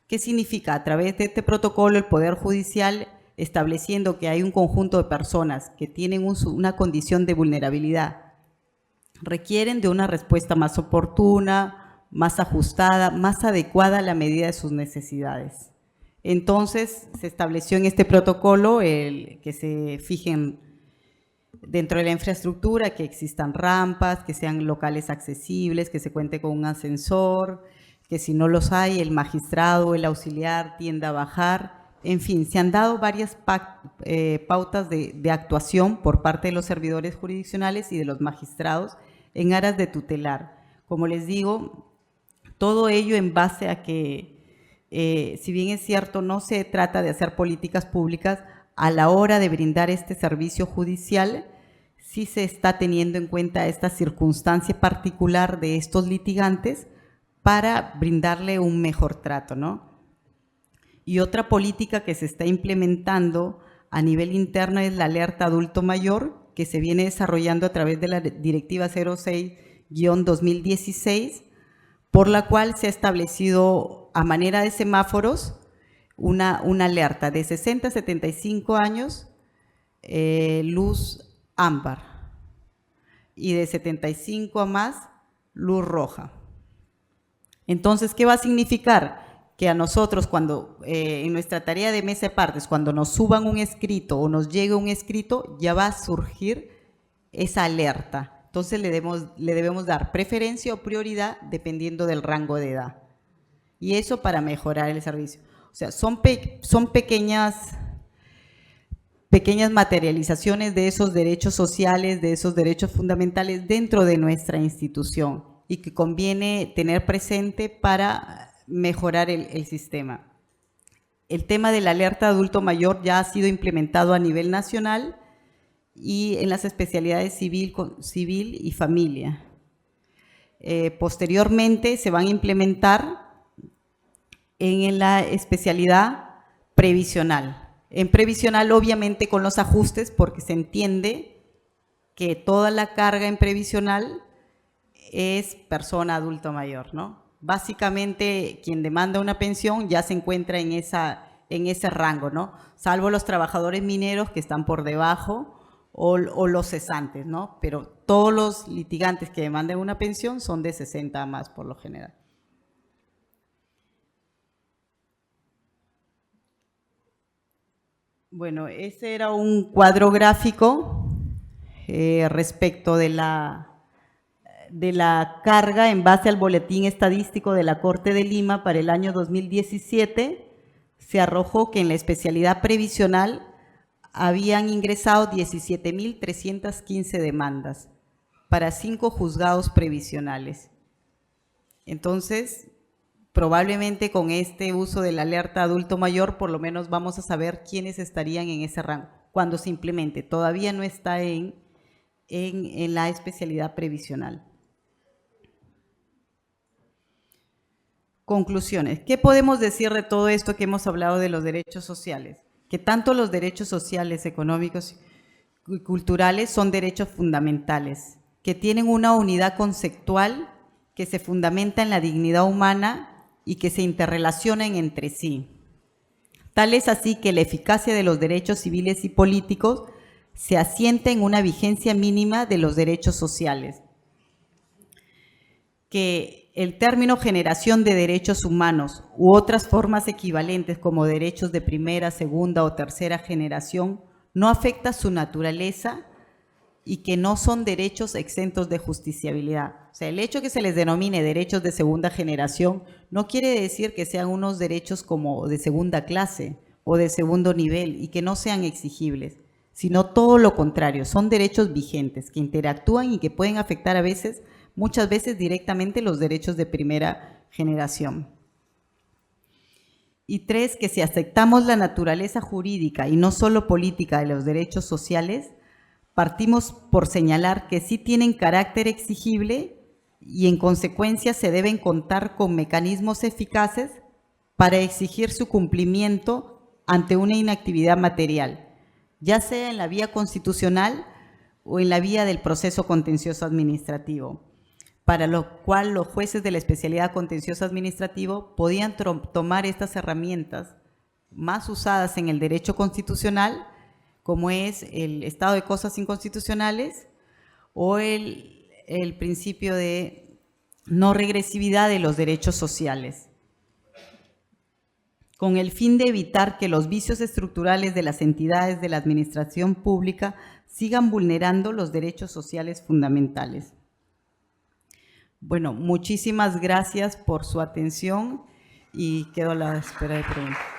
¿Qué significa? A través de este protocolo, el Poder Judicial, estableciendo que hay un conjunto de personas que tienen una condición de vulnerabilidad, requieren de una respuesta más oportuna, más ajustada, más adecuada a la medida de sus necesidades. Entonces, se estableció en este protocolo que se fijen dentro de la infraestructura, que existan rampas, que sean locales accesibles, que se cuente con un ascensor, que si no los hay, el magistrado o el auxiliar tienda a bajar. En fin, se han dado varias pautas de actuación por parte de los servidores jurisdiccionales y de los magistrados en aras de tutelar. Como les digo, todo ello en base a que si bien es cierto, no se trata de hacer políticas públicas, a la hora de brindar este servicio judicial, sí se está teniendo en cuenta esta circunstancia particular de estos litigantes para brindarle un mejor trato, ¿no? Y otra política que se está implementando a nivel interno es la alerta adulto mayor, que se viene desarrollando a través de la Directiva 06-2016, por la cual se ha establecido a manera de semáforos una alerta de 60 a 75 años, luz ámbar, y de 75 a más, luz roja. Entonces, ¿qué va a significar? Que a nosotros cuando, en nuestra tarea de mesa de partes, cuando nos suban un escrito o nos llegue un escrito, ya va a surgir esa alerta. Entonces le debemos dar preferencia o prioridad dependiendo del rango de edad. Y eso para mejorar el servicio. O sea, son pequeñas materializaciones de esos derechos sociales, de esos derechos fundamentales dentro de nuestra institución y que conviene tener presente para mejorar el sistema. El tema de la alerta adulto mayor ya ha sido implementado a nivel nacional y en las especialidades civil y familia. Posteriormente se van a implementar en la especialidad previsional. En previsional, obviamente, con los ajustes, porque se entiende que toda la carga en previsional es persona adulto mayor, ¿no? Básicamente, quien demanda una pensión ya se encuentra en ese rango, ¿no? Salvo los trabajadores mineros que están por debajo o los cesantes, ¿no? Pero todos los litigantes que demanden una pensión son de 60 a más por lo general. Bueno, ese era un cuadro gráfico respecto de la carga en base al boletín estadístico de la Corte de Lima para el año 2017. Se arrojó que en la especialidad previsional habían ingresado 17.315 demandas para 5 juzgados previsionales. Entonces, probablemente con este uso de la alerta adulto mayor, por lo menos vamos a saber quiénes estarían en ese rango cuando se implemente. Todavía no está en la especialidad previsional. Conclusiones. ¿Qué podemos decir de todo esto que hemos hablado de los derechos sociales? Que tanto los derechos sociales, económicos y culturales son derechos fundamentales, que tienen una unidad conceptual que se fundamenta en la dignidad humana y que se interrelacionan entre sí. Tal es así que la eficacia de los derechos civiles y políticos se asienta en una vigencia mínima de los derechos sociales. Que el término generación de derechos humanos u otras formas equivalentes como derechos de primera, segunda o tercera generación no afecta su naturaleza y que no son derechos exentos de justiciabilidad. O sea, el hecho que se les denomine derechos de segunda generación no quiere decir que sean unos derechos como de segunda clase o de segundo nivel y que no sean exigibles, sino todo lo contrario, son derechos vigentes que interactúan y que pueden afectar a veces muchas veces directamente los derechos de primera generación. Y 3, que si aceptamos la naturaleza jurídica y no solo política de los derechos sociales, partimos por señalar que sí tienen carácter exigible y en consecuencia se deben contar con mecanismos eficaces para exigir su cumplimiento ante una inactividad material, ya sea en la vía constitucional o en la vía del proceso contencioso administrativo, para lo cual los jueces de la especialidad contencioso administrativo podían tomar estas herramientas más usadas en el derecho constitucional, como es el estado de cosas inconstitucionales o el principio de no regresividad de los derechos sociales, con el fin de evitar que los vicios estructurales de las entidades de la administración pública sigan vulnerando los derechos sociales fundamentales. Bueno, muchísimas gracias por su atención y quedo a la espera de preguntas.